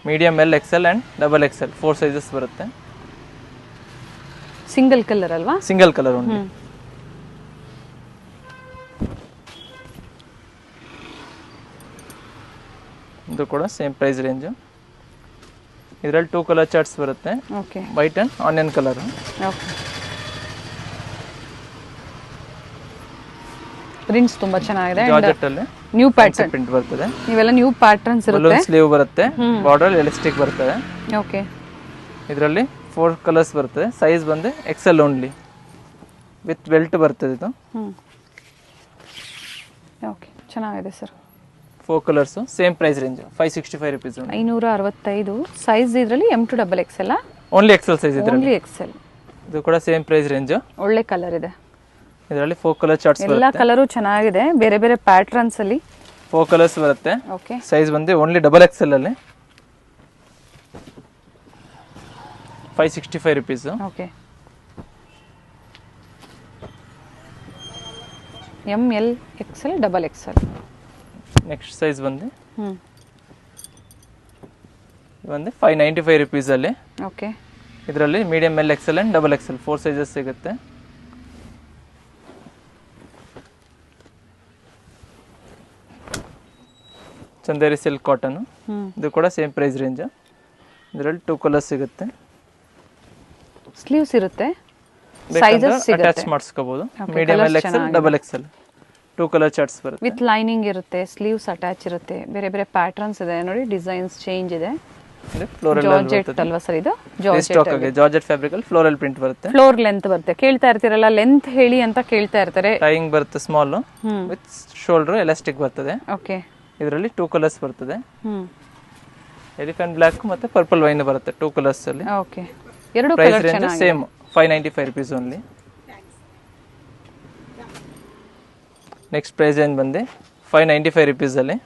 Medium L XL and double XL 4 sizes ಬರುತ್ತೆ. ಸಿಂಗಲ್ ಕಲರ್ ಅಲ್ವಾ? Single colour only. ಇದು ಕೂಡ ಸೇಮ್ ಪ್ರೈಸ್ ರೇಂಜ್. ಇದರಲ್ಲಿ 2 ಕಲರ್ ಚಾರ್ಟ್ಸ್ ಬರುತ್ತೆ. Okay, white and onion colour. Okay, prints ತುಂಬಾ ಚೆನ್ನಾಗಿದೆ. ಜಾರ್ಜೆಟ್ ಅಲ್ಲಿ ನ್ಯೂ ಪ್ಯಾಟರ್ನ್ ಪ್ರಿಂಟ್ ಬರ್ತದೆ. ಇವೆಲ್ಲ ನ್ಯೂ ಪ್ಯಾಟರ್ನ್ಸ್ ಇರುತ್ತೆ. ಬಲೂನ್ ಸ್ಲೀವ್ ಬರುತ್ತೆ, ಬಾರ್ಡರ್ ಎಲಾಸ್ಟಿಕ್ ಬರ್ತದೆ. ಓಕೆ, ಇದರಲ್ಲಿ 4 ಕಲರ್ಸ್ ಬರ್ತದೆ. ಸೈಜ್ ಬಂದು ಎಕ್ಸೆಲ್ ಓನ್ಲಿ, ವಿತ್ ಬೆಲ್ಟ್ ಬರ್ತದೆ. ಇದು ಓಕೆ, ಚೆನ್ನಾಗಿದೆ sir. 4 colours same price range 565 rupees. 565 size ಇದರಲ್ಲಿ M to double XL. Only XL size ಇದರಲ್ಲಿ. Only XL. ಇದು ಕೂಡ ಸೇಮ್ ಪ್ರೈಸ್ ರೇಂಜ್. ಒಳ್ಳೆ ಕಲರ್ ಇದೆ. ಇದರಲ್ಲಿ 4 ಕಲರ್ ಚಾರ್ಟ್ಸ್ ಬರುತ್ತೆ. ಎಲ್ಲ ಕಲರು ಚೆನ್ನಾಗಿದೆ, ಬೇರೆ ಬೇರೆ ಪ್ಯಾಟರ್ನ್ಸ್ ಅಲ್ಲಿ 4 ಕಲರ್ಸ್ ಬರುತ್ತೆ. ಓಕೆ, ಸೈಜ್ ಬಂದು ಓನ್ಲಿ ಡಬಲ್ ಎಕ್ಸೆಲ್ ಅಲ್ಲಿ 565 rupees. Okay, M L XL double XL. Next size ಬಂದು ಹ್ಞೂ ಒಂದು 595 ರುಪೀಸಲ್ಲಿ. ಓಕೆ. ಇದರಲ್ಲಿ medium L XL and double XL 4 sizes ಸಿಗುತ್ತೆ. Chanderi silk cotton. ಇದು ಕೂಡ ಸೇಮ್ ಪ್ರೈಸ್ ರೇಂಜ್. ಇದರಲ್ಲಿ 2 ಕಲರ್ಸ್ ಸಿಗುತ್ತೆ. ಸ್ಲೀವ್ಸ್ ಇರುತ್ತೆ, ಸೈಜಸ್ ಸಿಗುತ್ತೆ, ಅಟ್ಯಾಚ್ ಮಾಡಿಸ್ಕೋಬಹುದು. Medium L XL double XL 2 colour charts ಬರುತ್ತೆ. ವಿತ್ ಲೈನಿಂಗ್ ಇರುತ್ತೆ, ಸ್ಲೀವ್ಸ್ ಅಟ್ಯಾಚ್ ಇರುತ್ತೆ, ಬೇರೆ ಬೇರೆ ಪ್ಯಾಟರ್ನ್ಸ್ ಇದೆ ನೋಡಿ, ಡಿಸೈನ್ಸ್ ಚೇಂಜ್ ಇದೆ. ಜಾರ್ಜೆಟ್ ಅಲ್ವಾ ಸರ್ ಇದು? ಜಾರ್ಜೆಟ್ ಫ್ಯಾಬ್ರಿಕ್ ಅಲ್ಲಿ ಫ್ಲೋರಲ್ ಪ್ರಿಂಟ್ ಬರುತ್ತೆ. ಫ್ಲೋರ್ ಲೆಂತ್ ಬರುತ್ತೆ. ಕೇಳ್ತಾ ಇರ್ತೀರಲ್ಲ ಲೆಂತ್ ಹೇಳಿ ಅಂತ ಕೇಳ್ತಾ ಇರ್ತಾರೆ. ಟೈಯಿಂಗ್ ಬರುತ್ತೆ ಸ್ಮಾಲ್ ವಿತ್ ಶೋಲ್ಡರ್ ಎಲಾಸ್ಟಿಕ್ ಬರ್ತದೆ. ಓಕೆ. ಇದರಲ್ಲಿ 2 ಕಲರ್ಸ್ ಬರ್ತದೆ. ಎಲಿಫೆಂಟ್ ಬ್ಲಾಕ್ ಮತ್ತೆ ಪರ್ಪಲ್ ವೈನ್ ಬರುತ್ತೆ 2 ಕಲರ್ಸ್ ಅಲ್ಲಿ. ಓಕೆ. ಎರಡು price colour range same 595 rupees only. Next price range ಬಂದು 595 ರುಪೀಸ್ ಅಲ್ಲಿ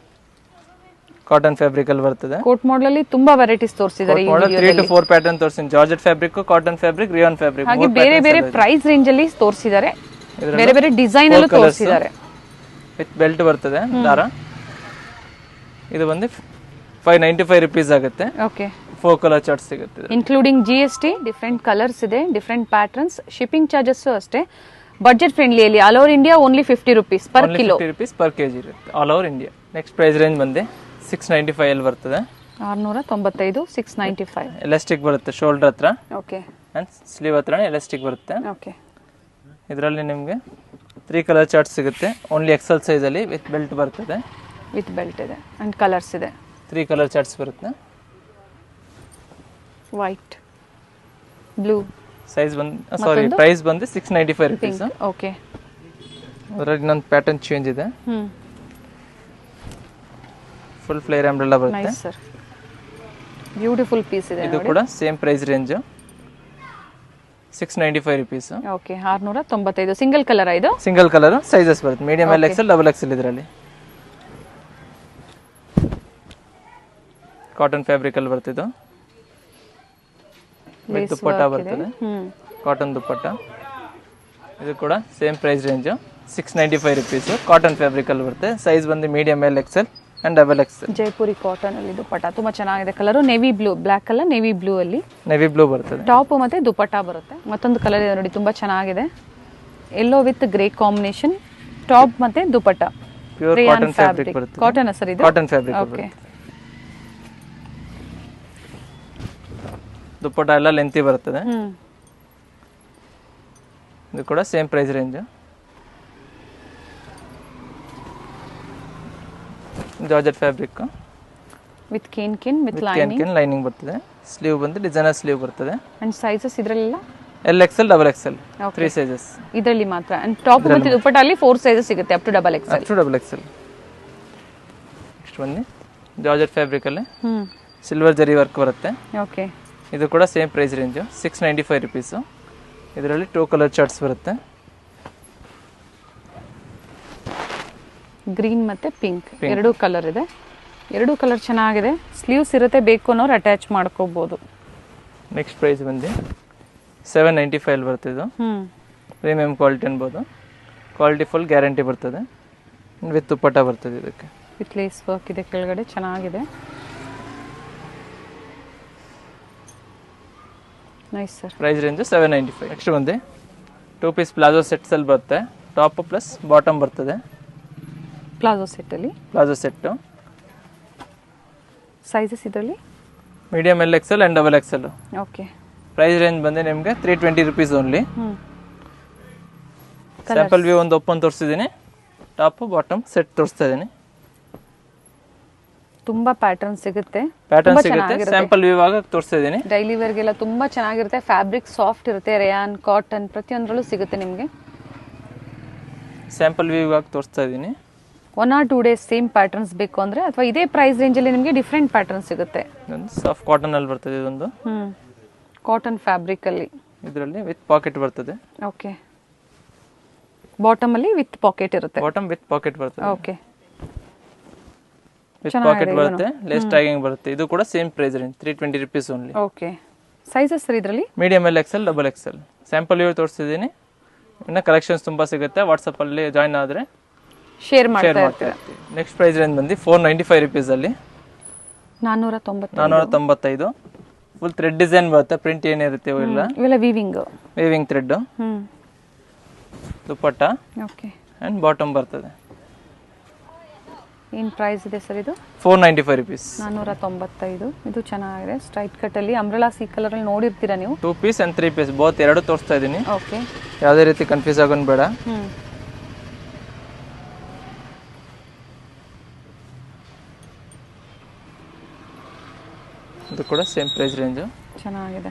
ಕಾಟನ್ ಫ್ಯಾಬ್ರಿಕ್ ಅಲ್ಲಿ ಬರ್ತದೆ. ಕೋಟ್ ಮಾಡೆಲ್ ಅಲ್ಲಿ ತುಂಬಾ ವೆರೈಟೀಸ್ ತೋರಿಸಿದ್ದಾರೆ. 3 to 4 ಪ್ಯಾಟರ್ನ್ ತೋರಿಸಿದ್ದೀನಿ. Georgette fabric, cotton fabric, rayon fabric. ಹಾಗೆ ಬೇರೆ ಬೇರೆ ಪ್ರೈಸ್ ರೇಂಜ್ ಅಲ್ಲಿ ತೋರಿಸಿದ್ದಾರೆ, ಬೇರೆ ಬೇರೆ ಡಿಸೈನ್ ಅಲ್ಲೂ ತೋರಿಸಿದ್ದಾರೆ. ವಿತ್ ಬೆಲ್ಟ್ ಬರ್ತದೆ ದಾರ. ಇದು ಬಂದು 595 ರುಪೀಸ್ ಆಗುತ್ತೆ. ಓಕೆ. 4 ಕಲರ್ ಚಾರ್ಟ್ ಸಿಗುತ್ತೆ ಇನ್ಕ್ಲೂಡಿಂಗ್ GST. ಡಿಫ್ರೆಂಟ್ ಕಲರ್ಸ್ ಇದೆ, ಡಿಫ್ರೆಂಟ್ ಪ್ಯಾಟರ್ನ್ಸ್. ಶಿಪ್ಪಿಂಗ್ ಚಾರ್ಜಸ್ ಅಷ್ಟೇ ಬಜೆಟ್ ಫ್ರೆಂಡ್ಲಿ ಅಲ್ಲಿ. All over India only 50 rupees per kilo. 50 rupees per KG ಇರುತ್ತೆ all over India. Next price range ಬಂದು 695 ಅಲ್ಲಿ ಬರ್ತದೆ. 695 695. ಎಲಾಸ್ಟಿಕ್ ಬರುತ್ತೆ ಶೋಲ್ಡರ್ ಹತ್ರ. ಓಕೆ. ಅಂಡ್ ಸ್ಲೀವ್ ಹತ್ರ ಎಲಾಸ್ಟಿಕ್ ಬರುತ್ತೆ. ಓಕೆ. ಇದರಲ್ಲಿ ನಿಮಗೆ 3 ಕಲರ್ ಚಾರ್ಟ್ ಸಿಗುತ್ತೆ. ಓನ್ಲಿ ಎಕ್ಸೆಲ್ ಸೈಜ್ ಅಲ್ಲಿ ವಿತ್ ಬೆಲ್ಟ್ ಬರ್ತದೆ. ವಿತ್ ಬೆಲ್ಟ್ ಇದೆ ಅಂಡ್ ಕಲರ್ಸ್ ಇದೆ. 3 ಕಲರ್ ಚಾರ್ಟ್ಸ್ ಬರುತ್ತೆ. White, blue. ಸೈಜ್ ಬಂದು ಪ್ರೈಸ್ ಬಂದು 695 ರುಪೀಸ್. ಓಕೆ. ಅದರಲ್ಲಿ ಇನ್ನೊಂದು ಪ್ಯಾಟರ್ನ್ ಚೇಂಜ್ ಇದೆ. ಫುಲ್ ಫ್ಲೇರ್ ಅಂಬ್ರೆಲ್ಲಾ ಬರುತ್ತೆ. ನೈಸ್ ಸರ್, ಬ್ಯೂಟಿಫುಲ್ ಪೀಸ್ ಇದೆ. ಇದು ಕೂಡ same price range 695 rupees. Okay. 695. Single colour ಇದು? ಸಿಂಗಲ್ ಕಲರ್ ಸೈಜಸ್ ಬರುತ್ತೆ. Medium L XL double XL. ಇದರಲ್ಲಿ ಕಾಟನ್ ಫ್ಯಾಬ್ರಿಕ್ ಅಲ್ಲಿ ಬರ್ತಿದ್ದು. ದುಪ್ಪಟ್ಟ ಬರ್ತದೆ, ಕಾಟನ್ ದುಪ್ಪಟ್ಟ. ಇದು ಕೂಡ same price range 695 rupees. Cotton fabric ಅಲ್ಲಿ ಬರುತ್ತೆ. ಸೈಜ್ ಬಂದು medium L XL and double XL. Jaipuri cotton ಅಲ್ಲಿ ದುಪ್ಪಟ್ಟ ತುಂಬಾ ಚೆನ್ನಾಗಿದೆ. ಕಲರ್ ನೇವಿ ಬ್ಲೂ, ಬ್ಲಾಕ್ ಅಲ್ಲ ನೇವಿ ಬ್ಲೂ ಅಲ್ಲಿ. ನೇವಿ ಬ್ಲೂ ಬರ್ತದೆ. ಟಾಪ್ ಮತ್ತೆ ದುಪ್ಪಟ್ಟ ಬರುತ್ತೆ. ಮತ್ತೊಂದು ಕಲರ್ ಇದೆ ನೋಡಿ, ತುಂಬಾ ಚೆನ್ನಾಗಿದೆ. Yellow with grey combination. Top ಮತ್ತೆ ದುಪ್ಪಟ್ಟ ಪ್ಯೂರ್ ಕಾಟನ್ ಫ್ಯಾಬ್ರಿಕ್ ಬರುತ್ತೆ. ಕಾಟನ್ ಸರ್ ಇದು? Cotton fabric. ಓಕೆ. ದುಪ್ಪಟ್ಟ ಎಲ್ಲ ಲೆಂತಿ ಬರ್ತದೆ. ಇದು ಕೂಡ same price range. Georgette fabric with cane with lining ಬರ್ತದೆ. ಸ್ಲೀವ್ ಬಂದು ಡಿಸೈನರ್ ಸ್ಲೀವ್ ಬರ್ತದೆ. ಅಂಡ್ ಸೈಜಸ್ ಇದರಲ್ಲ L XL double XL 3 sizes ಇದರಲ್ಲಿ ಮಾತ್ರ. ಅಂಡ್ ಟಾಪ್ ಮತ್ತೆ ದುಪ್ಪಟ್ಟ ಅಲ್ಲಿ 4 ಸೈಜಸ್ ಸಿಗುತ್ತೆ up to double XL. Next ಬಂದು ಜಾರ್ಜೆಟ್ ಫ್ಯಾಬ್ರಿಕ್ ಅಲ್ಲಿ ಸಿಲ್ವರ್ ಜರಿ ವರ್ಕ್ ಬರುತ್ತೆ. ಓಕೆ. ಇದು ಕೂಡ ಸೇಮ್ ಪ್ರೈಸ್ ರೇಂಜ್ 695 ರುಪೀಸ್. ಇದರಲ್ಲಿ 2 ಕಲರ್ ಚಾರ್ಟ್ಸ್ ಬರುತ್ತೆ. ಗ್ರೀನ್ ಮತ್ತೆ ಪಿಂಕ್ ಎರಡು ಕಲರ್ ಇದೆ. ಎರಡು ಕಲರ್ ಚೆನ್ನಾಗಿದೆ. ಸ್ಲೀವ್ಸ್ ಇರುತ್ತೆ, ಬೇಕು ಅನ್ನೋರು ಅಟ್ಯಾಚ್ ಮಾಡ್ಕೋಬಹುದು. ನೆಕ್ಸ್ಟ್ ಪ್ರೈಸ್ ಬಂದು 795 ಬರ್ತಿದ್ದು. ಪ್ರೀಮಿಯಂ ಕ್ವಾಲಿಟಿ ಅನ್ಬೋದು. ಕ್ವಾಲಿಟಿ ಫುಲ್ ಗ್ಯಾರಂಟಿ ಬರ್ತದೆ. ವಿತ್ ದುಪ್ಪಟ್ಟ ಬರ್ತದೆ. ಇದಕ್ಕೆ ವಿತ್ ಲೇಸ್ ವರ್ಕ್ ಇದೆ ಕೆಳಗಡೆ, ಚೆನ್ನಾಗಿದೆ. Nice sir. Price range 795. Next ಬಂದು 2 ಪೀಸ್ ಪ್ಲಾಜೋ ಸೆಟ್ಸ್ ಅಲ್ಲಿ ಬರುತ್ತೆ. ಟಾಪ್ ಪ್ಲಸ್ ಬಾಟಮ್ ಬರ್ತದೆ. ಪ್ಲಾಜೋ ಸೆಟ್ ಅಲ್ಲಿ ಪ್ಲಾಜೋ ಸೆಟ್. ಸೈಜಸ್ ಇದರಲ್ಲಿ medium L XL and double XL. Okay. Price range ಬಂದು ನಿಮಗೆ 320 ರುಪೀಸ್ ಓನ್ಲಿ. ಸ್ಯಾಂಪಲ್ ವ್ಯೂ ಒಂದು ಓಪನ್ ತೋರಿಸಿದ್ದೀನಿ. ಟಾಪ್ ಬಾಟಮ್ ಸೆಟ್ ತೋರಿಸ್ತಾ ಇದ್ದೀನಿ. ತುಂಬಾ ಪ್ಯಾಟರ್ನ್ ಸಿಗುತ್ತೆ. ಸ್ಯಾಂಪಲ್ ವ್ಯೂ ಆಗ ತೋರಿಸ್ತಾ ಇದ್ದೀನಿ. ಡೈಲಿ ವೇರ್ಗೆಲ್ಲ ತುಂಬಾ ಚೆನ್ನಾಗಿರುತ್ತೆ. ಫ್ಯಾಬ್ರಿಕ್ ಸಾಫ್ಟ್ ಇರುತ್ತೆ. ರೇಯಾನ್, ಕಾಟನ್ ಪ್ರತಿಯೊಂದರಲ್ಲೂ ಸಿಗುತ್ತೆ ನಿಮಗೆ. ಸ್ಯಾಂಪಲ್ ವ್ಯೂ ಆಗಿ ತೋರಿಸ್ತಾ ಇದ್ದೀನಿ. 1 or 2 days ಸೇಮ್ ಪ್ಯಾಟರ್ನ್ಸ್ ಬೇಕು ಅಂದ್ರೆ ಅಥವಾ ಇದೇ ಪ್ರೈಸ್ ರೇಂಜ್ ಅಲ್ಲಿ ನಿಮಗೆ ಡಿಫ್ರೆಂಟ್ ಪ್ಯಾಟರ್ನ್ ಸಿಗುತ್ತೆ. ಸಾಫ್ಟ್ ಕಾಟನ್ ಅಲ್ಲಿ ಬರ್ತದೆ. ಇದೊಂದು ಕಾಟನ್ ಫ್ಯಾಬ್ರಿಕ್ ಅಲ್ಲಿ. ಇದರಲ್ಲಿ ವಿತ್ ಪಾಕೆಟ್ ಬರ್ತದೆ. ಓಕೆ. ಬಾಟಮ್ ಅಲ್ಲಿ ವಿತ್ ಪಾಕೆಟ್ ಇರುತ್ತೆ. ಬಾಟಮ್ ವಿತ್ ಪಾಕೆಟ್ ಬರ್ತದೆ. ಓಕೆ. ವಿತ್ ಪಾಕೆಟ್ ಬರುತ್ತೆ. ಲೇಸ್ ಟ್ಯಾಗಿಂಗ್ ಬರುತ್ತೆ. ಇದು ಕೂಡ same price range 320 rupees only. Okay. Sizes sir ಇದರಲ್ಲಿ medium L XL double XL. Sample view ತೋರಿಸ್ತಿದ್ದೀನಿ. ಇನ್ನು ಕಲೆಕ್ಷನ್ಸ್ ತುಂಬ ಸಿಗುತ್ತೆ. ವಾಟ್ಸಪ್ಪಲ್ಲಿ ಜಾಯ್ನ್ ಆದರೆ ಶೇರ್ ಶೇರ್ ಮಾಡ್ತಾ ಮಾಡ್ತಾ ಇರ್ತೀವಿ. ನೆಕ್ಸ್ಟ್ ಪ್ರೈಸ್ ರೇಂಜ್ ಬಂದು 495 ರುಪೀಸಲ್ಲಿ 495. ಫುಲ್ ಥ್ರೆಡ್ ಡಿಸೈನ್ ಬರುತ್ತೆ, ಪ್ರಿಂಟ್ ಏನಿರುತ್ತೆ ಇಲ್ಲ, ಇವೆಲ್ಲ weaving thread. Dupatta okay and bottom ಬರ್ತದೆ. ಏನು ಪ್ರೈಸ್ ಇದೆ ಸರ್ ಇದು? 495 ರುಪೀಸ್. 495. ಇದು ಚೆನ್ನಾಗಿದೆ, ಸ್ಟ್ರೈಟ್ ಕಟ್ಟಲ್ಲಿ ಅಂಬ್ರೆಲಾ ಸಿ ಕಲರಲ್ಲಿ ನೋಡಿರ್ತೀರಾ ನೀವು. 2 ಪೀಸ್ ಆ್ಯಂಡ್ 3 ಪೀಸ್ ಬೋತ್ ಎರಡು ತೋರಿಸ್ತಾ ಇದ್ದೀನಿ. ಓಕೆ, ಯಾವುದೇ ರೀತಿ ಕನ್ಫ್ಯೂಸ್ ಆಗೋನ್ ಬೇಡ. ಇದು ಕೂಡ ಸೇಮ್ ಪ್ರೈಸ್ ರೇಂಜು. ಚೆನ್ನಾಗಿದೆ.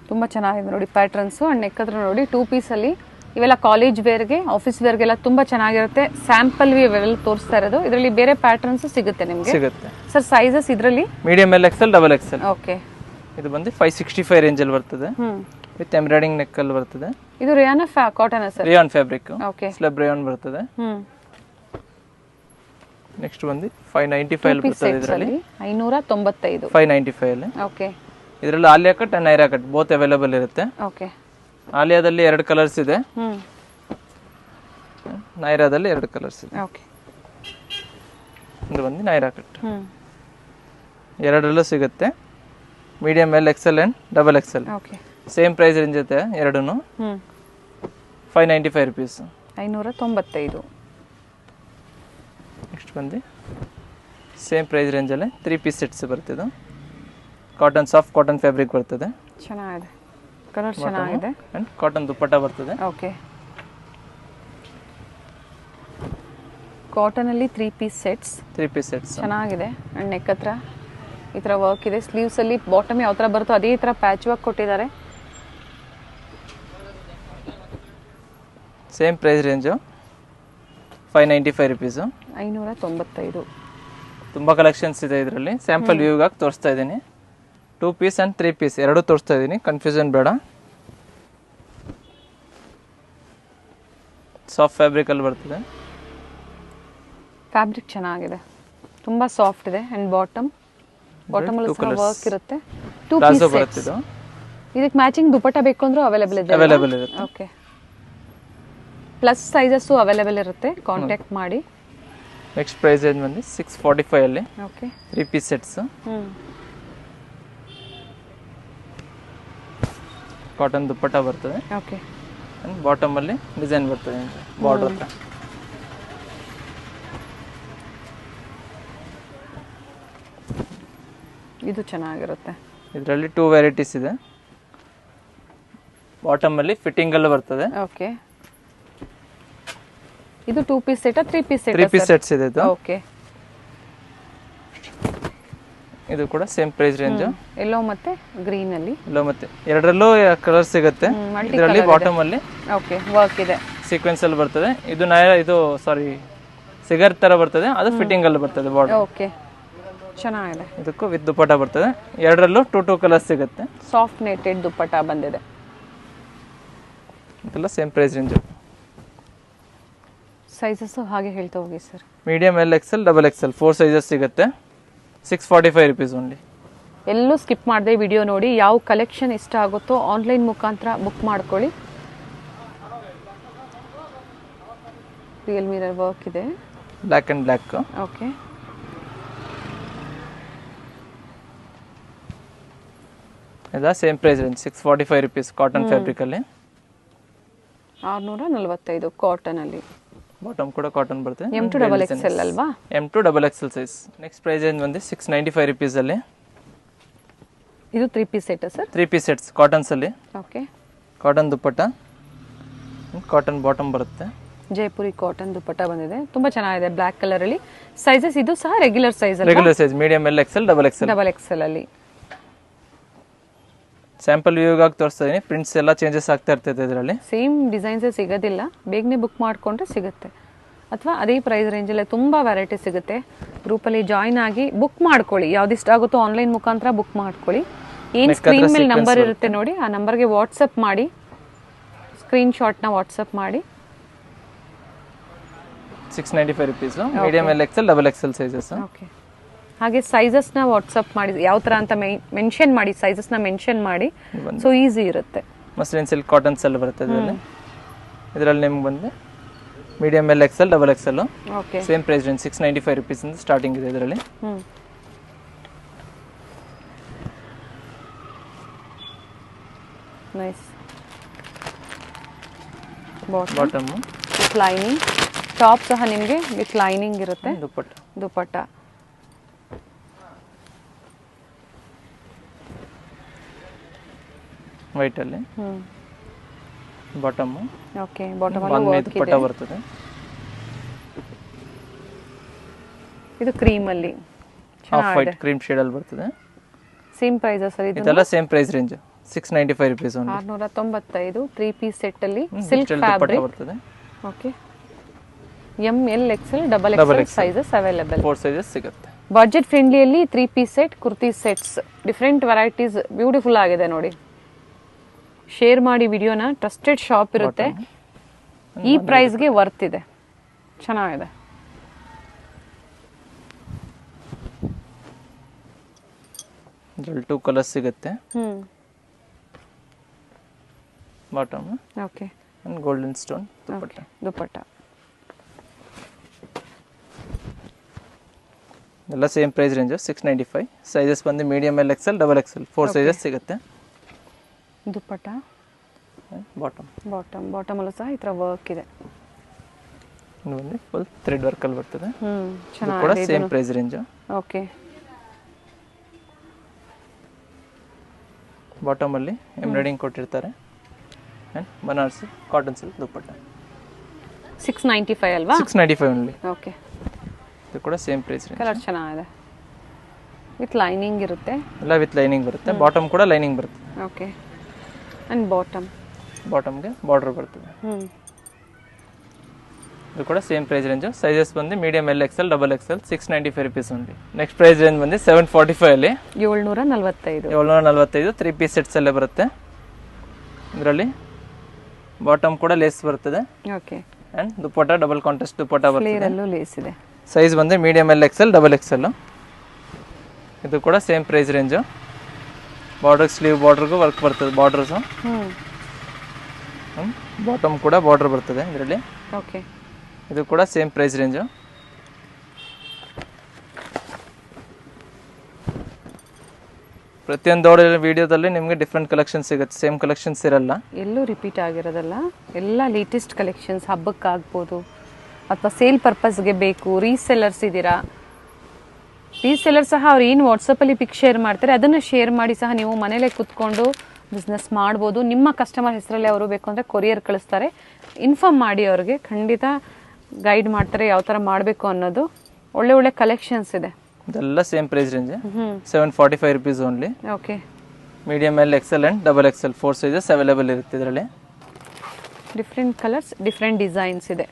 ತುಂಬ ಚೆನ್ನಾಗಿದೆ ನೋಡಿ ಪ್ಯಾಟ್ರನ್ಸು. ಆ್ಯಂಡ್ ನೆಕ್ ಹತ್ರ ನೋಡಿ 2 ಪೀಸಲ್ಲಿ ಇವೆಲ್ಲ ಕಾಲೇಜ್ ವೇರ್ಗೆ, ಆಫೀಸ್ ವೇರ್ಗೆಲ್ಲ ತುಂಬ ಚೆನ್ನಾಗಿರುತ್ತೆ. ಸ್ಯಾಂಪಲ್ ಇವೆಲ್ಲ ತೋರಿಸ್ತಾ ಇರೋದು. ಇದರಲ್ಲಿ ಬೇರೆ ಪ್ಯಾಟ್ರನ್ಸು ಸಿಗುತ್ತೆ ನಿಮಗೆ. ಸಿಗುತ್ತೆ ಸರ್. ಸೈಜಸ್ ಇದರಲ್ಲಿ medium L XL, double XL. Okay, ಇದು ಬಂದು 565 ರೇಂಜಲ್ಲಿ ಬರ್ತದೆ. ವಿತ್ ಎಂಬ್ರಾಯ್ಡಿಂಗ್ ನೆಕ್ ಅಲ್ಲಿ ಬರ್ತದೆ. ಇದು rayon cotton sir? Rayon fabric. Okay, slub rayon ಬರ್ತದೆ. ನೆಕ್ಸ್ಟ್ ಬಂದು 595 ಬರ್ತದೆ. ಇದರಲ್ಲಿ 595. 595 ಅಲ್ಲಿ. ಓಕೆ, ಇದರಲ್ಲಿ Alia cut and Naira cut both available ಇರುತ್ತೆ. ಓಕೆ, ಆಲಿಯಾದಲ್ಲಿ 2 ಕಲರ್ಸ್ ಇದೆ, ನೈರಾದಲ್ಲಿ 2 ಕಲರ್ಸ್ ಇದೆ. ಓಕೆ, ಇದು ಬಂದು ನೈರಾ ಕಟ್. ಎರಡರಲ್ಲೂ ಸಿಗುತ್ತೆ, medium L XL and double XL. Okay, same price range ಇರುತ್ತೆ ಎರಡೂ. 595 ರುಪೀಸ್. 595. ನೆಕ್ಸ್ಟ್ ಬಂದು ಸೇಮ್ ಪ್ರೈಸ್ ರೇಂಜಲ್ಲಿ 3 ಪೀಸ್ ಸೆಟ್ಸ್ ಬರ್ತಿದ್ದು. ಕಾಟನ್, ಸಾಫ್ಟ್ ಕಾಟನ್ ಫ್ಯಾಬ್ರಿಕ್ ಬರ್ತದೆ. ಚೆನ್ನಾಗಿದೆ, ಕಲರ್ ಚೆನ್ನಾಗಿದೆ. ಆ್ಯಂಡ್ ಕಾಟನ್ ದುಪ್ಪಟ್ಟ ಬರ್ತದೆ. ಓಕೆ, ಕಾಟನಲ್ಲಿ 3 ಪೀಸ್ ಸೆಟ್ಸ್. 3 ಪೀಸ್ ಸೆಟ್ಸ್ ಚೆನ್ನಾಗಿದೆ. ಆ್ಯಂಡ್ ನೆಕ್ ಹತ್ರ ಈ ಥರ ವರ್ಕ್ ಇದೆ. ಸ್ಲೀವ್ಸಲ್ಲಿ ಬಾಟಮ್ ಯಾವ ಥರ ಬರುತ್ತೋ ಅದೇ ಥರ ಪ್ಯಾಚ್ ವರ್ಕ್ ಕೊಟ್ಟಿದ್ದಾರೆ. Same price range 595 rupees. 595. ತುಂಬ ಕಲೆಕ್ಷನ್ಸ್ ಇದೆ ಇದರಲ್ಲಿ. ಸ್ಯಾಂಪಲ್ ವ್ಯೂಗಾಗಿ ತೋರಿಸ್ತಾ ಇದ್ದೀನಿ. 2 ಪೀಸ್ ಆ್ಯಂಡ್ 3 ಪೀಸ್ ಎರಡೂ ತೋರಿಸ್ತಾ ಇದ್ದೀನಿ, ಕನ್ಫ್ಯೂಷನ್ ಬೇಡ. ಸಾಫ್ಟ್ ಫ್ಯಾಬ್ರಿಕಲ್ಲಿ ಬರ್ತದೆ. ಫ್ಯಾಬ್ರಿಕ್ ಚೆನ್ನಾಗಿದೆ, ತುಂಬ ಸಾಫ್ಟ್ ಇದೆ. ಆ್ಯಂಡ್ ಬಾಟಮಲ್ಲಿ ವರ್ಕ್ ಇರುತ್ತೆ. 2 ಪೀಸ್ ಬರುತ್ತೆ ಇದು. ಇದಕ್ಕೆ ಮ್ಯಾಚಿಂಗ್ ದುಪಟ್ಟ ಬೇಕು ಅಂದ್ರೂ ಅವೈಲೇಬಲ್ ಇದೆ. ಓಕೆ, ಪ್ಲಸ್ ಸೈಜಸ್ಸು ಅವೈಲೇಬಲ್ ಇರುತ್ತೆ, ಕಾಂಟ್ಯಾಕ್ಟ್ ಮಾಡಿ. ನೆಕ್ಸ್ಟ್ ಪ್ರೈಸ್ ರೇಂಜ್ ಬಂದು 645 ಅಲ್ಲಿ. Okay, 3 piece sets. Cotton dupatta ಬರ್ತದೆ. ಓಕೆ, ಆ್ಯಂಡ್ ಬಾಟಮಲ್ಲಿ ಡಿಸೈನ್ ಬರ್ತದೆ ಬಾರ್ಡರ್ ಹತ್ರ. ಇದು ಚೆನ್ನಾಗಿರುತ್ತೆ. ಇದರಲ್ಲಿ 2 ವೆರೈಟೀಸ್ ಇದೆ. ಬಾಟಮಲ್ಲಿ ಫಿಟ್ಟಿಂಗಲ್ಲೂ ಬರ್ತದೆ. ಓಕೆ, ಇದು 2 piece set, 3 piece set? 3 piece sets ಇದೆ ಇದು. ಓಕೆ, ಇದು ಕೂಡ ಸೇಮ್ ಪ್ರೈಸ್ ರೇಂಜ್. ಎಲ್ಲೋ ಮತ್ತೆ ಗ್ರೀನ್ ಅಲ್ಲಿ. ಎಲ್ಲೋ ಮತ್ತೆ ಎರಡರಲ್ಲೂ ಕಲರ್ ಸಿಗುತ್ತೆ. ಇದರಲ್ಲಿ ಬಾಟಮ್ ಅಲ್ಲಿ ಓಕೆ ವರ್ಕ್ ಇದೆ, ಸೀಕ್ವೆನ್ಸ್ ಅಲ್ಲಿ ಬರ್ತದೆ. ಇದು ಸಾರಿ ಸಿಗರ್ ತರ ಬರ್ತದೆ, ಅದು ಫಿಟ್ಟಿಂಗ್ ಅಲ್ಲಿ ಬರ್ತದೆ ಬಾರ್ಡರ್. ಓಕೆ, ಚೆನ್ನಾಗಿದೆ. ಇದಕ್ಕೂ ವಿತ್ ದುಪ್ಪಟ್ಟ ಬರ್ತದೆ. ಎರಡರಲ್ಲೂ 2 ಕಲರ್ಸ್ ಸಿಗುತ್ತೆ. ಸಾಫ್ಟ್ ನೆಟೆಡ್ ದುಪ್ಪಟ್ಟ ಬಂದಿದೆ. ಇದೆಲ್ಲ ಸೇಮ್ ಪ್ರೈಸ್ ರೇಂಜ್. ಸೈಜಸ್ ಹಾಗೆ ಹೇಳ್ತಾ ಹೋಗಿ sir. Medium L XL, double XL 4 sizes ಸಿಗುತ್ತೆ. 645 ರುಪೀಸ್ ಓನ್ಲಿ. ಎಲ್ಲೂ ಸ್ಕಿಪ್ ಮಾಡದೆ ವಿಡಿಯೋ ನೋಡಿ. ಯಾವ ಕಲೆಕ್ಷನ್ ಇಷ್ಟ ಆಗುತ್ತೋ ಆನ್ಲೈನ್ ಮುಖಾಂತರ ಬುಕ್ ಮಾಡ್ಕೊಳ್ಳಿ. ರಿಯಲ್ ಮಿರರ್ ವರ್ಕ್ ಇದೆ, ಬ್ಲ್ಯಾಕ್ ಅಂಡ್ ಬ್ಲ್ಯಾಕ್. ಓಕೆ, ಇದಾ same price range 645 rupees. Cotton fabric ಅಲ್ಲಿ 645 ಕಾಟನ್ ಅಲ್ಲಿ. ಬಾಟಮ್ ಕೂಡ ಕಾಟನ್ ಬರ್ತದೆ. M2 ಡಬಲ್ ಎಕ್ಸೆಲ್ ಅಲ್ವಾ? M2 double XL size. Next price range ಬಂದು 695 ರುಪೀಸ್ ಅಲ್ಲಿ. ಇದು 3 piece set sir? 3 piece sets cottons ಅಲ್ಲಿ. Okay, cotton dupatta, cotton bottom ಬರುತ್ತೆ. ಜೈಪುರಿ ಕಾಟನ್ ದುಪ್ಪಟ್ಟ ಬಂದಿದೆ, ತುಂಬಾ ಚೆನ್ನಾಗಿದೆ ಬ್ಲ್ಯಾಕ್ ಕಲರ್ ಅಲ್ಲಿ. ಸೈಜಸ್ ಇದು ಸಹ ರೆಗ್ಯುಲರ್ ಸೈಜ್ ಅಲ್ವಾ? Regular size medium L XL, double Excel. Double XL ಅಲ್ಲಿ. ಸ್ಯಾಂಪಲ್ ವ್ಯೂಗಾಗಿ ತೋರಿಸ್ತಾ ಇದೀನಿ. ಪ್ರಿಂಟ್ಸ್ ಎಲ್ಲ ಚೇಂಜಸ್ ಆಗ್ತಾ ಇರ್ತದೆ ಇದರಲ್ಲಿ. ಸೇಮ್ ಡಿಸೈನ್ಸ್ ಸಿಗೋದಿಲ್ಲ, ಬೇಗನೆ ಬುಕ್ ಮಾಡ್ಕೊಂಡ್ರೆ ಸಿಗುತ್ತೆ. ಅಥವಾ ಅದೇ ಪ್ರೈಸ್ ರೇಂಜಲ್ಲೇ ತುಂಬ ವೆರೈಟಿ ಸಿಗುತ್ತೆ. ಗ್ರೂಪಲ್ಲಿ ಜಾಯ್ನ್ ಆಗಿ ಬುಕ್ ಮಾಡ್ಕೊಳ್ಳಿ. ಯಾವ್ದು ಇಷ್ಟ ಆಗುತ್ತೋ ಆನ್ಲೈನ್ ಮುಖಾಂತರ ಬುಕ್ ಮಾಡ್ಕೊಳ್ಳಿ. ಏನು ಸ್ಕ್ರೀನ್ ಮೇಲೆ ನಂಬರ್ ಇರುತ್ತೆ ನೋಡಿ, ಆ ನಂಬರ್ಗೆ ವಾಟ್ಸಪ್ ಮಾಡಿ, ಸ್ಕ್ರೀನ್ ಶಾಟ್ನ ವಾಟ್ಸಪ್ ಮಾಡಿ. 695 rupees. Medium L XL, double XL sizes. Okay, ಹಾಗೆ ಸೈಜಸ್ನ ವಾಟ್ಸಪ್ ಮಾಡಿ ಯಾವ ಥರ ಅಂತ ಮೆನ್ಷನ್ ಮಾಡಿ, ಸೈಜಸ್ನ ಮೆನ್ಷನ್ ಮಾಡಿ, ಸೊ ಈಸಿ ಇರುತ್ತೆ. ಮಸ್ಲಿನ್ ಸಿಲ್ಕ್ ಕಾಟನ್ಸ್ ಎಲ್ಲ ಬರುತ್ತೆ ಇದರಲ್ಲಿ. ಇದರಲ್ಲಿ ನಿಮ್ಗೆ ಬಂದು medium L XL double XL okay same price range 695 rupees ಇಂದ ಸ್ಟಾರ್ಟಿಂಗ್ ಇದೆ ಇದರಲ್ಲಿ. Nice. Bottom with lining, top ಸಹ ನಿಮಗೆ ವಿತ್ ಲೈನಿಂಗ್ ಇರುತ್ತೆ. ದುಪಟ್ಟ ವೈಟ್ ಅಲ್ಲಿ ಬಾಟಮ್. ಓಕೆ, ಬಾಟಮ್ ಅಲ್ಲಿ ವರ್ಕ್ ಇದೆ. ದುಪಟ್ಟ ಬರ್ತದೆ. ಇದು ಕ್ರೀಮ್ ಅಲ್ಲಿ ಆಫ್ ವೈಟ್ ಕ್ರೀಮ್ ಶೇಡ್ ಅಲ್ಲಿ ಬರ್ತದೆ. ಸೇಮ್ ಪ್ರೈಸ್ ಸರ್ ಇದು? ಇದೆಲ್ಲ same price range 695 rupees only. 695 3 piece set ಅಲ್ಲಿ ಸಿಲ್ಕ್ ಫ್ಯಾಬ್ರಿಕ್ ಬರ್ತದೆ. Okay, M L XL double XL sizes available. 4 sizes ಸಿಗುತ್ತೆ. ಬಜೆಟ್ ಫ್ರೆಂಡ್ಲಿಯಲ್ಲಿ 3 piece set kurti sets, different varieties, beautiful ಆಗಿದೆ ನೋಡಿ. ಶೇರ್ ಮಾಡಿ ವಿಡಿಯೋನ. ಟ್ರಸ್ಟೆಡ್ ಶಾಪ್ ಇರುತ್ತೆ, ಈ ಪ್ರೈಸ್ಗೆ ವರ್ತ್ ಇದೆ, ಚೆನ್ನಾಗಿದೆ. ಇದರಲ್ಲಿ 2 ಕಲರ್ಸ್ ಸಿಗುತ್ತೆ. Bottom okay and golden stone dupatta. Dupatta ಎಲ್ಲ ಸೇಮ್ ಪ್ರೈಸ್ ರೇಂಜ್ 695. ಸೈಜಸ್ ಬಂದು medium L XL double XL 4 sizes ಸಿಗುತ್ತೆ. ದುಪಟ್ಟ ಬಾಟಮ್ ಬಾಟಮ್ ಅಲ್ಲೂ ಸಹ ಈ ಥರ ವರ್ಕ್ ಇದೆ. ಇದು ಬಂದು ಫುಲ್ ಥ್ರೆಡ್ ವರ್ಕ್ ಅಲ್ಲಿ ಬರ್ತದೆ. ಇದು ಕೂಡ ಚೆನ್ನಾಗಿದೆ. Same price range. Okay, bottom ಅಲ್ಲಿ ಎಂಬ್ರಾಯ್ಡಿಂಗ್ ಕೊಟ್ಟಿರ್ತಾರೆ. And Banarasi cotton silk dupatta. 695 ಅಲ್ವಾ? 695 ಓನ್ಲಿ. ಓಕೆ, ಇದು ಕೂಡ ಸೇಮ್ ಪ್ರೈಸ್ ರೇಂಜ್. ಕಲರ್ ಚೆನ್ನಾಗಿದೆ, ವಿತ್ ಲೈನಿಂಗ್ ಇರುತ್ತೆ. ಎಲ್ಲ ವಿತ್ ಲೈನಿಂಗ್ ಬರುತ್ತೆ. ಬಾಟಮ್ ಕೂಡ ಲೈನಿಂಗ್ ಬರುತ್ತೆ. ಓಕೆ, ಅಂಡ್ ಬಾಟಮ್ಗೆ ಬಾರ್ಡರ್ ಬರ್ತದೆ. ಇದು ಕೂಡ ಸೇಮ್ ಪ್ರೈಸ್ ರೇಂಜ್. ಸೈಜಸ್ ಬಂದು medium L XL double XL 695 rupees only. Next price range ಬಂದು 745 ಅಲ್ಲಿ 745 3 ಪೀಸ್ ಸೆಟ್ಸ್ ಅಲ್ಲೇ ಬರುತ್ತೆ. ಇದರಲ್ಲಿ ಬಾಟಮ್ ಕೂಡ ಲೇಸ್ ಬರ್ತದೆ. Okay, and dupatta double contrast dupatta ಬರ್ತದೆ. ಲೇಸ್ ಇದೆ. ಸೈಜ್ ಬಂದು medium L XL double XL. ಇದು ಕೂಡ same price range. Border sleeve ಬಾರ್ಡರ್ಗೂ ವರ್ಕ್ ಬರ್ತದೆ. ಬಾರ್ಡರ್ಸ್ ಬಾಟಮ್ ಕೂಡ ಬಾರ್ಡರ್ ಬರ್ತದೆ ಇದರಲ್ಲಿ. ಓಕೆ, ಇದು ಕೂಡ ಸೇಮ್ ಪ್ರೈಸ್ ರೇಂಜ್. ಪ್ರತಿಯೊಂದು ವಿಡಿಯೋದಲ್ಲಿ ನಿಮಗೆ ಡಿಫ್ರೆಂಟ್ ಕಲೆಕ್ಷನ್ ಸಿಗುತ್ತೆ, ಸೇಮ್ ಕಲೆಕ್ಷನ್ಸ್ ಇರಲ್ಲ. ಎಲ್ಲೂ ರಿಪೀಟ್ ಆಗಿರೋದಲ್ಲ, ಎಲ್ಲ ಲೇಟೆಸ್ಟ್ ಕಲೆಕ್ಷನ್ಸ್. ಹಬ್ಬಕ್ಕಾಗ್ಬೋದು ಅಥವಾ ಸೇಲ್ ಪರ್ಪಸ್ಗೆ ಬೇಕು, ರೀಸೆಲ್ಲರ್ಸ್ ಇದ್ದೀರಾ, ರೀಸೆಲ್ಲರ್ ಸಹ ಅವ್ರು ಏನು ವಾಟ್ಸಪ್ಪಲ್ಲಿ ಪಿಕ್ ಶೇರ್ ಮಾಡ್ತಾರೆ ಅದನ್ನು ಶೇರ್ ಮಾಡಿ ಸಹ ನೀವು ಮನೇಲೇ ಕೂತ್ಕೊಂಡು ಬಿಸ್ನೆಸ್ ಮಾಡ್ಬೋದು. ನಿಮ್ಮ ಕಸ್ಟಮರ್ ಹೆಸರಲ್ಲಿ ಅವರು ಬೇಕು ಅಂದರೆ ಕೊರಿಯರ್ ಕಳಿಸ್ತಾರೆ. ಇನ್ಫಾರ್ಮ್ ಮಾಡಿ ಅವ್ರಿಗೆ, ಖಂಡಿತ ಗೈಡ್ ಮಾಡ್ತಾರೆ ಯಾವ ಥರ ಮಾಡಬೇಕು ಅನ್ನೋದು. ಒಳ್ಳೆ ಒಳ್ಳೆ ಕಲೆಕ್ಷನ್ಸ್ ಇದೆ. ಇದೆಲ್ಲ same price range 745 rupees only. Okay, medium L XL and double XL 4 sizes available ಇರುತ್ತೆ ಇದರಲ್ಲಿ. ಡಿಫ್ರೆಂಟ್ ಕಲರ್ಸ್, ಡಿಫ್ರೆಂಟ್ ಡಿಸೈನ್ಸ್ ಇದೆ.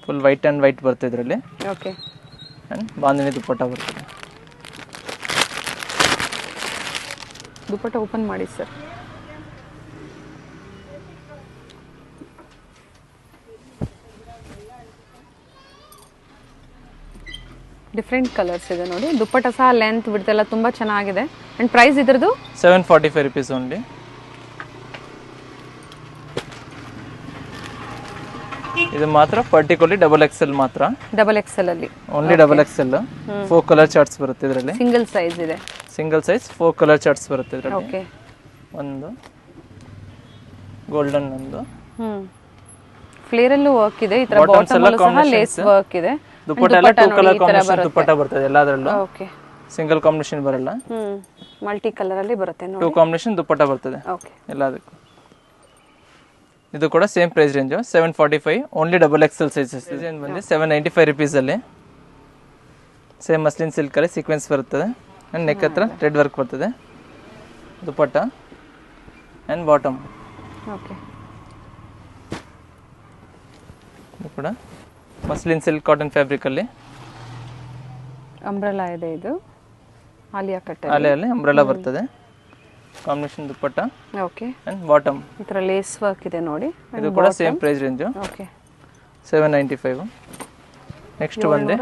ಫುಲ್ ವೈಟ್ ಅಂಡ್ ವೈಟ್ ಬರುತ್ತೆ ಇದರಲ್ಲಿ. ಓಕೆ, ಅಂಡ್ ಬಾಂಧನಿ ದುಪಟ್ಟ ಬರ್ತದೆ. ದುಪಟ್ಟ ಓಪನ್ ಮಾಡಿ ಸರ್. ಡಿಫ್ರೆಂಟ್ ಕಲರ್ಸ್ ಇದೆ ನೋಡಿ. ದುಪಟ್ಟ ಸಹ ಲೆಂತ್ ಬಿಡ್ತೆಲ್ಲ ತುಂಬ ಚೆನ್ನಾಗಿದೆ. ಅಂಡ್ ಪ್ರೈಸ್ ಇದ್ರದ್ದು 745 rupees ಓನ್ಲಿ. ಇದು ಮಾತ್ರ ಪರ್ಟಿಕ್ಯುಲರ್ಲಿ ಡಬಲ್ ಎಕ್ಸೆಲ್ ಮಾತ್ರ. ಡಬಲ್ ಎಕ್ಸೆಲ್ ಅಲ್ಲಿ only double XL. 4 colour charts ಬರುತ್ತೆ ಇದರಲ್ಲಿ. ಸಿಂಗಲ್ ಸೈಜ್ ಇದೆ. ಸಿಂಗಲ್ ಸೈಜ್ 4 ಕಲರ್ ಚಾರ್ಟ್ಸ್ ಬರುತ್ತೆ ಇದರಲ್ಲಿ. ಓಕೆ, ಒಂದು ಗೋಲ್ಡನ್, ಒಂದು ಫ್ಲೇರ್ ಅಲ್ಲೂ ವರ್ಕ್ ಇದೆ. ಈ ತರ ಬಾಟಮ್ ಅಲ್ಲೂ ಸಹ ಲೇಸ್ ವರ್ಕ್ ಇದೆ. ದುಪಟ್ಟ ಎಲ್ಲ 2 ಕಲರ್ ಕಾಂಬಿನೇಷನ್ ದುಪಟ್ಟ ಬರ್ತದೆ ಎಲ್ಲದರಲ್ಲೂ. ಓಕೆ, ಸಿಂಗಲ್ ಕಾಂಬಿನೇಷನ್ ಬರಲ್ಲ. ಮಲ್ಟಿ ಕಲರ್ ಅಲ್ಲಿ ಬರುತ್ತೆ ನೋಡಿ. 2 ಕಾಂಬಿನೇಷನ್ ದುಪಟ್ಟ ಬರ್ತದೆ ಓಕೆ, ಎಲ್ಲದಕ್ಕೂ. ಇದು ಕೂಡ same price range 745 only double XL sizes. Design ಬಂದು 795 rupees ಅಲ್ಲಿ. ಸೇಮ್ ಮಸ್ಲಿನ್ ಸಿಲ್ಕ್ ಅಲ್ಲಿ ಸೀಕ್ವೆನ್ಸ್ ಬರ್ತದೆ. ಅಂಡ್ ನೆಕ್ ಹತ್ರ ಥ್ರೆಡ್ ವರ್ಕ್ ಬರ್ತದೆ. Dupatta and bottom. ಓಕೆ, ಇದು ಕೂಡ ಮಸ್ಲಿನ್ ಸಿಲ್ಕ್ ಕಾಟನ್ ಫ್ಯಾಬ್ರಿಕ್ ಅಲ್ಲಿ ಅಂಬ್ರೆಲಾ ಇದೆ. ಇದು ಆಲಿಯಾ ಕಟ್ ಅಲ್ಲಿ ಅಂಬ್ರೆಲಾ ಬರ್ತದೆ. Combination dupatta. Okay, and bottom ಈ ತರ ಲೇಸ್ ವರ್ಕ್ ಇದೆ ನೋಡಿ. ಇದು ಕೂಡ same price range. Okay, 795. Next ಬಂದು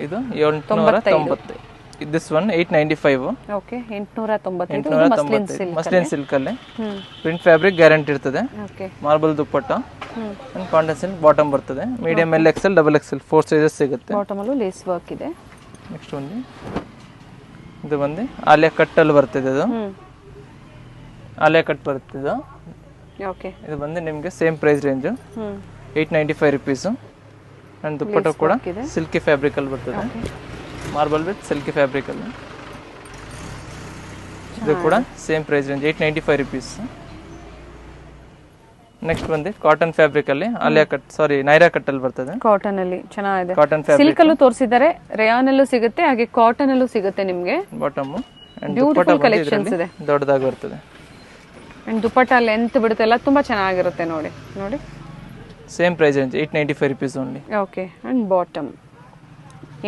ಇದು 795. This one 895. Okay 895 muslin silk ಅಲ್ಲಿ ಪ್ರಿಂಟ್ ಫ್ಯಾಬ್ರಿಕ್ ಗ್ಯಾರಂಟಿ ಇರ್ತದೆ. Okay marble dupatta and cotton silk bottom ಬರ್ತದೆ. Medium L XL double XL 4 sizes ಸಿಗುತ್ತೆ. ಬಾಟಮ್ ಅಲ್ಲೂ ಲೇಸ್ ವರ್ಕ್ ಇದೆ. ನೆಕ್ಸ್ಟ್ ಬಂದು ಇದು ಬಂದು ಆಲಿಯಾ ಕಟ್ ಅಲ್ಲಿ ಬರ್ತದೆ. ಇದು ಆಲಿಯಾ ಕಟ್ ಬರುತ್ತೆ. ಇದು ಓಕೆ ಇದು ಬಂದು ನಿಮಗೆ same price range 895 rupees. And dupatta ಕೂಡ ಸಿಲ್ಕಿ ಫ್ಯಾಬ್ರಿಕ್ ಅಲ್ಲಿ ಬರ್ತದೆ. ಮಾರ್ಬಲ್ ವಿತ್ ಸಿಲ್ಕಿ ಫ್ಯಾಬ್ರಿಕ್ ಅಲ್ಲಿ. ಇದು ಕೂಡ same price range 895 rupees. Next ಬಂದು ಕಾಟನ್ ಫ್ಯಾಬ್ರಿಕ್ ಅಲ್ಲಿ ಆಲಿಯಾ ಕಟ್ ನೈರಾ ಕಟ್ ಅಲ್ಲಿ ಬರ್ತದೆ. ಕಾಟನ್ ಅಲ್ಲಿ ಚೆನ್ನಾಗಿದೆ. ಕಾಟನ್ ಫ್ಯಾಬ್ರಿಕ್ ಸಿಲ್ಕ್ ಅಲ್ಲೂ ತೋರಿಸಿದ್ದಾರೆ, ರೇಯಾನ್ ಅಲ್ಲೂ ಸಿಗುತ್ತೆ, ಹಾಗೆ ಕಾಟನ್ ಅಲ್ಲೂ ಸಿಗುತ್ತೆ ನಿಮಗೆ. ಬಾಟಮ್ ಅಂಡ್ ಬ್ಯೂಟಿಫುಲ್ ಕಲೆಕ್ಷನ್ಸ್ ಇದೆ. ದೊಡ್ಡದಾಗಿ ಬರ್ತದೆ. ಅಂಡ್ ದುಪ್ಪಟ್ಟ ಲೆಂತ್ ಬಿಡುತ್ತೆ ತುಂಬ ಚೆನ್ನಾಗಿರುತ್ತೆ. ನೋಡಿ same price range 895 rupees only. Okay and bottom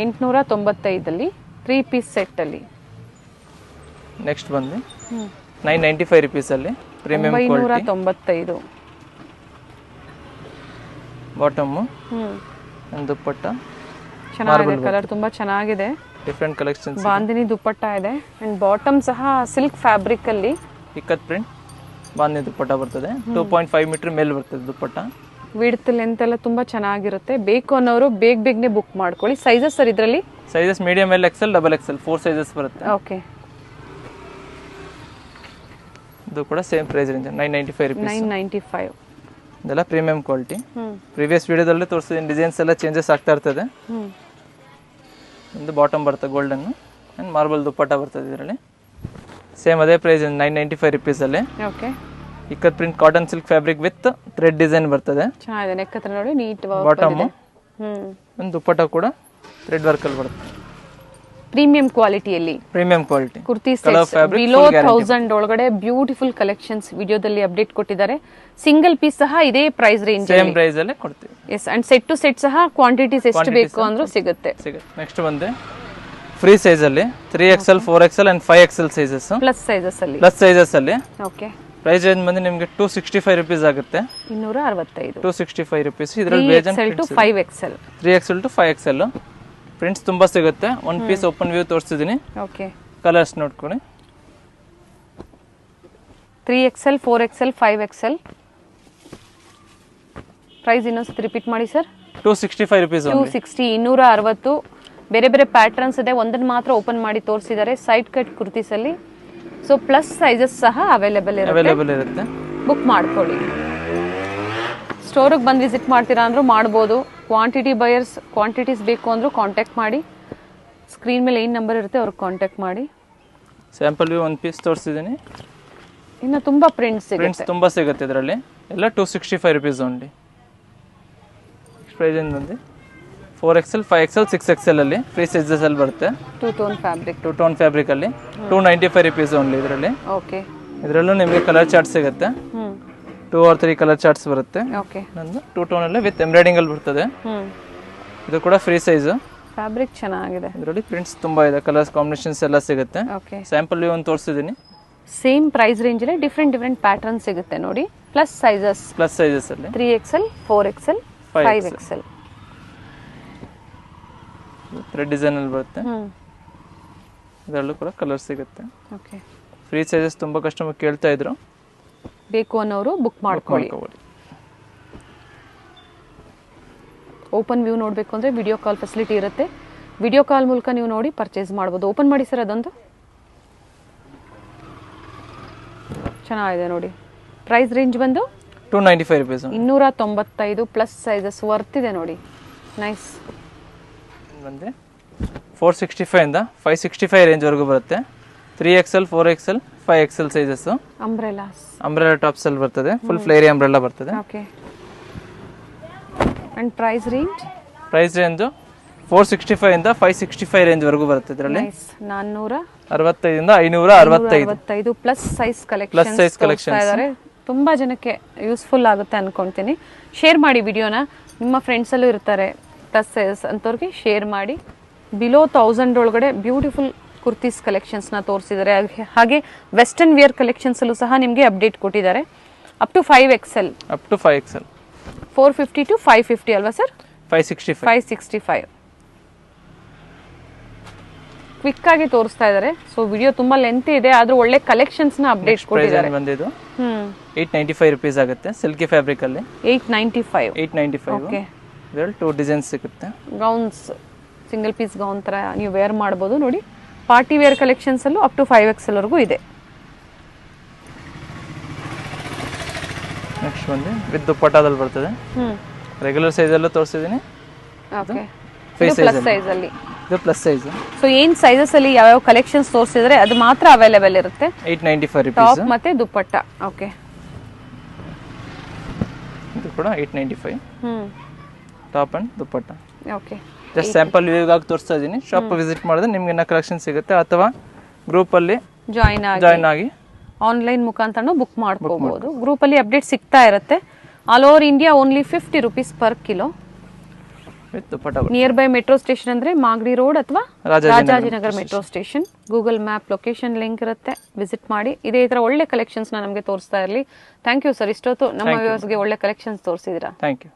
895 ಅಲ್ಲಿ 3 ಪೀಸ್ ಸೆಟ್ ಅಲ್ಲಿ. ನೆಕ್ಸ್ಟ್ ಬಂದು 995 rupees ಅಲ್ಲಿ premium quality. 995 bottom and dupatta ಚೆನ್ನಾಗಿದೆ. ಕಲರ್ ತುಂಬಾ ಚೆನ್ನಾಗಿದೆ. Different collections. ಬಾಂದಿನಿ ದುಪ್ಪಟ್ಟ ಇದೆ ಅಂಡ್ ಬಾಟಮ್ ಸಹ ಸಿಲ್ಕ್ ಫ್ಯಾಬ್ರಿಕ್ ಅಲ್ಲಿ ಇಕ್ಕತ್ ಪ್ರಿಂಟ್ ಬಾಂದಿನಿ ದುಪ್ಪಟ್ಟ ಬರ್ತದೆ. 2.5 ಮೀಟರ್ ಮೇಲೆ ಬರ್ತದೆ ದುಪ್ಪಟ್ಟ. ವಿಡ್ತ್ ಲೆಂತ್ ಎಲ್ಲ ತುಂಬಾ ಚೆನ್ನಾಗಿರುತ್ತೆ. ಬೇಕು ಅನ್ನೋರು ಬೇಗನೆ ಬುಕ್ ಮಾಡ್ಕೊಳ್ಳಿ. ಸೈಜಸ್ ಸರ್ ಇದರಲ್ಲಿ? Sizes medium L XL double XL 4 sizes ಬರುತ್ತೆ. ಓಕೆ ಇದು ಕೂಡ ಸೇಮ್ ಪ್ರೈಸ್ ರೇಂಜ್ 995 rupees. 995 ಇದೆಲ್ಲ ಪ್ರೀಮಿಯಂ ಕ್ವಾಲಿಟಿ. ಪ್ರೀವಿಯಸ್ ವಿಡಿಯೋದಲ್ಲಿ ತೋರಿಸಿದ ಡಿಸೈನ್ಸ್ ಎಲ್ಲ ಚೇಂಜಸ್ ಆಗ್ತಾ ಇರ್ತದೆ. ಒಂದು ಬಾಟಮ್ ಬರುತ್ತೆ ಗೋಲ್ಡನ್ ಅಂಡ್ ಮಾರ್ಬಲ್ ದುಪ್ಪಟ್ಟ ಬರ್ತದೆ. ಇದರಲ್ಲಿ ಸೇಮ್ ಅದೇ ಪ್ರೈಸ್ 995 rupees ಅಲ್ಲಿ. Okay ikat print cotton silk fabric with thread design ಬರ್ತದೆ. ಚೆನ್ನಾಗಿದೆ. ನೆಕ್ ಹತ್ರ ನೋಡಿ ನೀಟ್ ವರ್ಕ್ ಬಾಟಮ್ ಇದೆ. ಒಂದು ದುಪ್ಪಟ್ಟ ಕೂಡ ಥ್ರೆಡ್ ವರ್ಕ್ ಅಲ್ಲಿ ಬರುತ್ತೆ. ಪ್ರೀಮಿಯಂ ಕ್ವಾಲಿಟಿಯಲ್ಲಿ ಪ್ರೀಮಿಯಂ ಕ್ವಾಲಿಟಿ ಕುರ್ತಿ ಬಿಲೋ 1000 ಒಳಗಡೆ ಬ್ಯೂಟಿಫುಲ್ ಕಲೆಕ್ಷನ್ಸ್ ವಿಡಿಯೋದಲ್ಲಿ ಅಪ್ಡೇಟ್ ಕೊಟ್ಟಿದ್ದಾರೆ. ಸಿಂಗಲ್ ಪೀಸ್ ಸಹ ಇದೇ ಪ್ರೈಸ್ ರೇಂಜ್ ಸೇಮ್ ಪ್ರೈಸ್ ಅಲ್ಲಿ ಕೊಡ್ತೀವಿ. S and set to set ಸಹ ಕ್ವಾಂಟಿಟೀಸ್ ಎಷ್ಟು ಬೇಕು ಅಂದ್ರೂ ಸಿಗುತ್ತೆ. ನೆಕ್ಸ್ಟ್ ಬಂದು ಫ್ರೀ ಸೈಜ್ ಅಲ್ಲಿ 3XL 4XL and 5XL sizes plus sizes ಅಲ್ಲಿ. ಓಕೆ ಪ್ರೈಸ್ ರೇಂಜ್ ಬಂದು ನಿಮಗೆ 265 rupees ಆಗುತ್ತೆ. 265 265 rupees. ಇದರಲ್ಲಿ ಬೇಜನ್ 3XL to 5XL 3XL to 5XL prints ತುಂಬಾ ಸಿಗುತ್ತೆ. ಒಂದು ಪೀಸ್ ಓಪನ್ ವ್ಯೂ ತೋರಿಸ್ತಿದ್ದೀನಿ. ಓಕೆ ಕಲರ್ಸ್ ನೋಡ್ಕೊಳ್ಳಿ. 3XL 4XL 5XL ಪ್ರೈಸ್ ಇನ್ನೊಂದು ರಿಪೀಟ್ ಮಾಡಿ ಸರ್. 265 rupees. 260 260. ಬೇರೆ ಬೇರೆ ಪ್ಯಾಟರ್ನ್ಸ್ ಇದೆ. ಒಂದನ್ನು ಮಾತ್ರ ಓಪನ್ ಮಾಡಿ ತೋರಿಸಿದ್ದಾರೆ ಸೈಡ್ ಕಟ್ ಕುರ್ತೀಸ್ ಅಲ್ಲಿ. ಸೊ ಪ್ಲಸ್ ಸೈಜಸ್ ಸಹ ಅವೈಲೇಬಲ್ ಇರುತ್ತೆ. ಬುಕ್ ಮಾಡ್ಕೊಳ್ಳಿ. ಸ್ಟೋರಿಗೆ ಬಂದು ವಿಸಿಟ್ ಮಾಡ್ತೀರಾ ಅಂದ್ರೂ ಮಾಡ್ಬೋದು. ಕ್ವಾಂಟಿಟಿ ಬಯರ್ಸ್ ಕ್ವಾಂಟಿಟೀಸ್ ಬೇಕು ಅಂದ್ರೂ ಕಾಂಟ್ಯಾಕ್ಟ್ ಮಾಡಿ. ಸ್ಕ್ರೀನ್ ಮೇಲೆ ಏನು ನಂಬರ್ ಇರುತ್ತೆ ಅವ್ರಿಗೆ ಕಾಂಟ್ಯಾಕ್ಟ್ ಮಾಡಿ. ಸ್ಯಾಂಪಲ್ ವ್ಯೂ ಒಂದು ಪೀಸ್ ತೋರಿಸಿದ್ದೀನಿ. ಇನ್ನು ತುಂಬಾ ಪ್ರಿಂಟ್ಸ್ ತುಂಬಾ ಸಿಗುತ್ತೆ ಇದರಲ್ಲಿ. ಎಲ್ಲ 265 rupees ಓನ್ಲಿ. ಪ್ರೈಸ್ ಏನು ಬಂದು 4XL 5XL 6XL ಅಲ್ಲಿ ಫ್ರೀ ಸೈಜಸ್ ಅಲ್ಲಿ ಬರುತ್ತೆ. 2 ಟೋನ್ ಫ್ಯಾಬ್ರಿಕ್ ಅಲ್ಲಿ 295 rupees ಓನ್ಲಿ ಇದರಲ್ಲಿ. ಓಕೆ ಇದರಲ್ಲೂ ನಿಮಗೆ ಕಲರ್ ಚಾರ್ಟ್ ಸಿಗುತ್ತೆ. 2 or 3 ಕಲರ್ ಚಾರ್ಟ್ಸ್ ಬರುತ್ತೆ. ಓಕೆ ನಂದು 2 ಟೋನ್ ಅಲ್ಲಿ ವಿತ್ ಎಂಬ್ರಾಯ್ಡಿಂಗ್ ಅಲ್ಲಿ ಬರ್ತದೆ. ಇದು ಕೂಡ ಫ್ರೀ ಸೈಜ್. ಫ್ಯಾಬ್ರಿಕ್ ಚೆನ್ನಾಗಿದೆ. ಇದರಲ್ಲಿ ಪ್ರಿಂಟ್ಸ್ ತುಂಬಾ ಇದೆ. ಕಲರ್ಸ್ ಕಾಂಬಿನೇಷನ್ಸ್ ಎಲ್ಲ ಸಿಗುತ್ತೆ. ಓಕೆ ಸ್ಯಾಂಪಲ್ ವ್ಯೂ ಒಂದು ತೋರಿಸಿದ್ದೀನಿ. ಸೇಮ್ ಪ್ರೈಸ್ ರೇಂಜ್ ಅಲ್ಲಿ ಡಿಫರೆಂಟ್ ಪ್ಯಾಟರ್ನ್ ಸಿಗುತ್ತೆ ನೋಡಿ. ಪ್ಲಸ್ ಸೈಜಸ್ ಅಲ್ಲಿ 3XL 4XL 5XL thread design ಅಲ್ಲಿ ಬರುತ್ತೆ. ಇದರಲ್ಲೂ ಕೂಡ ಕಲರ್ ಸಿಗುತ್ತೆ. ಓಕೆ ಫ್ರೀ ಸೈಜಸ್ ತುಂಬಾ ಕಸ್ಟಮರ್ ಕೇಳ್ತಾ ಇದ್ರು. ಬೇಕು ಅನ್ನೋರು ಬುಕ್ ಮಾಡ್ಕೊಳ್ಳಿ. ಓಪನ್ ವ್ಯೂ ನೋಡಬೇಕು ಅಂದ್ರೆ ವಿಡಿಯೋ ಕಾಲ್ ಫೆಸಿಲಿಟಿ ಇರುತ್ತೆ. ವಿಡಿಯೋ ಕಾಲ್ ಮೂಲಕ ನೀವು ನೋಡಿ ಪರ್ಚೇಸ್ ಮಾಡ್ಬೋದು. ಓಪನ್ ಮಾಡಿ ಸರ್. ಅದೊಂದು ಚೆನ್ನಾಗಿದೆ ನೋಡಿ. ಪ್ರೈಸ್ ರೇಂಜ್ ಬಂದು 295 rupees. 295 ಪ್ಲಸ್ ಸೈಜಸ್ ವರ್ತ್ ಇದೆ ನೋಡಿ. ನೈಸ್. ಬಂದೆ 465 ಇಂದ 565 ರೇಂಜ್ ವರೆಗೂ ಬರುತ್ತೆ. 3XL 4XL 5XL sizes. Umbrella tops ಅಲ್ಲಿ ಬರ್ತದೆ. ಫುಲ್ ಫ್ಲೇರಿ ಅಂಬ್ರೆಲಾ ಬರ್ತದೆ. ಓಕೆ ಅಂಡ್ ಪ್ರೈಸ್ ರೇಂಜ್ 465 ಇಂದ 565 ರೇಂಜ್ ವರೆಗೂ ಬರುತ್ತೆ. ಇದರಲ್ಲಿ 465 ಇಂದ 565 ಪ್ಲಸ್ ಸೈಜ್ ಕಲೆಕ್ಷನ್. ತುಂಬಾ ಜನಕ್ಕೆ ಯೂಸ್ಫುಲ್ ಆಗುತ್ತೆ ಅನ್ಕೊಂತೀನಿ. ಶೇರ್ ಮಾಡಿ ವಿಡಿಯೋನ. ನಿಮ್ಮ ಫ್ರೆಂಡ್ಸ್ ಅಲ್ಲೂ ಇರ್ತಾರೆ ಪ್ಲಸ್ ಸೈಜ್ ಅಂತವ್ರಿಗೆ ಶೇರ್ ಮಾಡಿ. ಬಿಲೋ 1000 ಒಳಗಡೆ ಬ್ಯೂಟಿಫುಲ್ ಕುರ್ತೀಸ್ ಕಲೆಕ್ಷನ್ಸ್ನ ತೋರಿಸಿದ್ದಾರೆ. ಹಾಗೆ ವೆಸ್ಟರ್ನ್ ವೇರ್ ಕಲೆಕ್ಷನ್ಸ್ ಅಲ್ಲೂ ಸಹ ನಿಮಗೆ ಅಪ್ಡೇಟ್ ಕೊಟ್ಟಿದ್ದಾರೆ. ಅಪ್ ಟು 5XL 450 to 550 ಅಲ್ವಾ ಸರ್? 565. 565. ಕ್ವಿಕ್ ಆಗಿ ತೋರಿಸ್ತಾ ಇದ್ದಾರೆ. ಸೊ ವಿಡಿಯೋ ತುಂಬಾ ಲೆಂತ್ ಇದೆ, ಆದ್ರೂ ಒಳ್ಳೆ ಕಲೆಕ್ಷನ್ಸ್ ನ ಅಪ್ಡೇಟ್ ಕೊಟ್ಟಿದ್ದಾರೆ. ಬಂದಿದ್ದು 895 rupees ಆಗುತ್ತೆ ಸಿಲ್ಕಿ ಫ್ಯಾಬ್ರಿಕ್ ಅಲ್ಲಿ. 895. ಓಕೆ. ಇದರಲ್ಲಿ 2 ಡಿಸೈನ್ಸ್ ಸಿಗುತ್ತೆ. ಗೌನ್ಸ್, ಸಿಂಗಲ್ ಪೀಸ್ ಗೌನ್ ತರ ನೀವು ವೇರ್ ಮಾಡಬಹುದು ನೋಡಿ. ಪಾರ್ಟಿ ವೇರ್ ಕಲೆಕ್ಷನ್ಸ್ ಅಲ್ಲೂ ಅಪ್ ಟು 5XL ವರೆಗೂ ಇದೆ. ನೆಕ್ಸ್ಟ್ ಬಂದು ವಿತ್ ದುಪ್ಪಟ್ಟಾದಲ್ಲಿ ಬರ್ತದೆ. ರೆಗ್ಯುಲರ್ ಸೈಜ್ ಅಲ್ಲೂ ತೋರಿಸಿದೀನಿ. ಓಕೆ. ಪ್ಲಸ್ ಸೈಜ್ ಅಲ್ಲಿ. ಇದು ಪ್ಲಸ್ ಸೈಜ್. ಸೊ ಏನ್ ಸೈಜಸ್ ಅಲ್ಲಿ ಯಾವ ಕಲೆಕ್ಷನ್ಸ್ ತೋರಿಸಿದ್ರೆ ಅದು ಮಾತ್ರ ಅವೈಲೇಬಲ್ ಇರುತ್ತೆ. 895 rupees. ಟಾಪ್ ಮತ್ತೆ ದುಪ್ಪಟ್ಟ. ಓಕೆ. ಇದು ಕೂಡ 895. Top and dupatta. Okay. Just sample view ಆಗಿ ತೋರಿಸ್ತಾ ಇದೀನಿ. ಶಾಪ್ ವಿಸಿಟ್ ಮಾಡಿದ್ರೆ ನಿಮ್ಗೆ ಇನ್ನ ಕಲೆಕ್ಷನ್ ಸಿಗುತ್ತೆ, ಅಥವಾ ಗ್ರೂಪ್ ಅಲ್ಲಿ ಜಾಯಿನ್ ಆಗಿ ಆನ್ಲೈನ್ ಮುಖಾಂತರನೂ ಬುಕ್ ಮಾಡ್ಕೋಬಹುದು. ಗ್ರೂಪ್ ಅಲ್ಲಿ ಅಪ್ಡೇಟ್ ಸಿಗ್ತಾ ಇರುತ್ತೆ. All over India only 50 rupees per kilo. Near by metro station ಅಂದ್ರೆ ಮಾಗಡಿ ರೋಡ್ ಅಥವಾ Rajajinagar metro station. Google map location link ಇರುತ್ತೆ, ವಿಸಿಟ್ ಮಾಡಿ. ಇದೇ ತರ ಒಳ್ಳೆ ಕಲೆಕ್ಷನ್ಸ್ ನಮಗೆ ತೋರಿಸ್ತಾ ಇರಲಿ. ಥ್ಯಾಂಕ್ ಯು ಸರ್, ಇಷ್ಟೊತ್ತು ನಮ್ಮ ವ್ಯೂವರ್ಸ್ಗೆ ಒಳ್ಳೆ ಕಲೆಕ್ಷನ್ಸ್ ತೋರಿಸಿದಿರಾ. Thank you.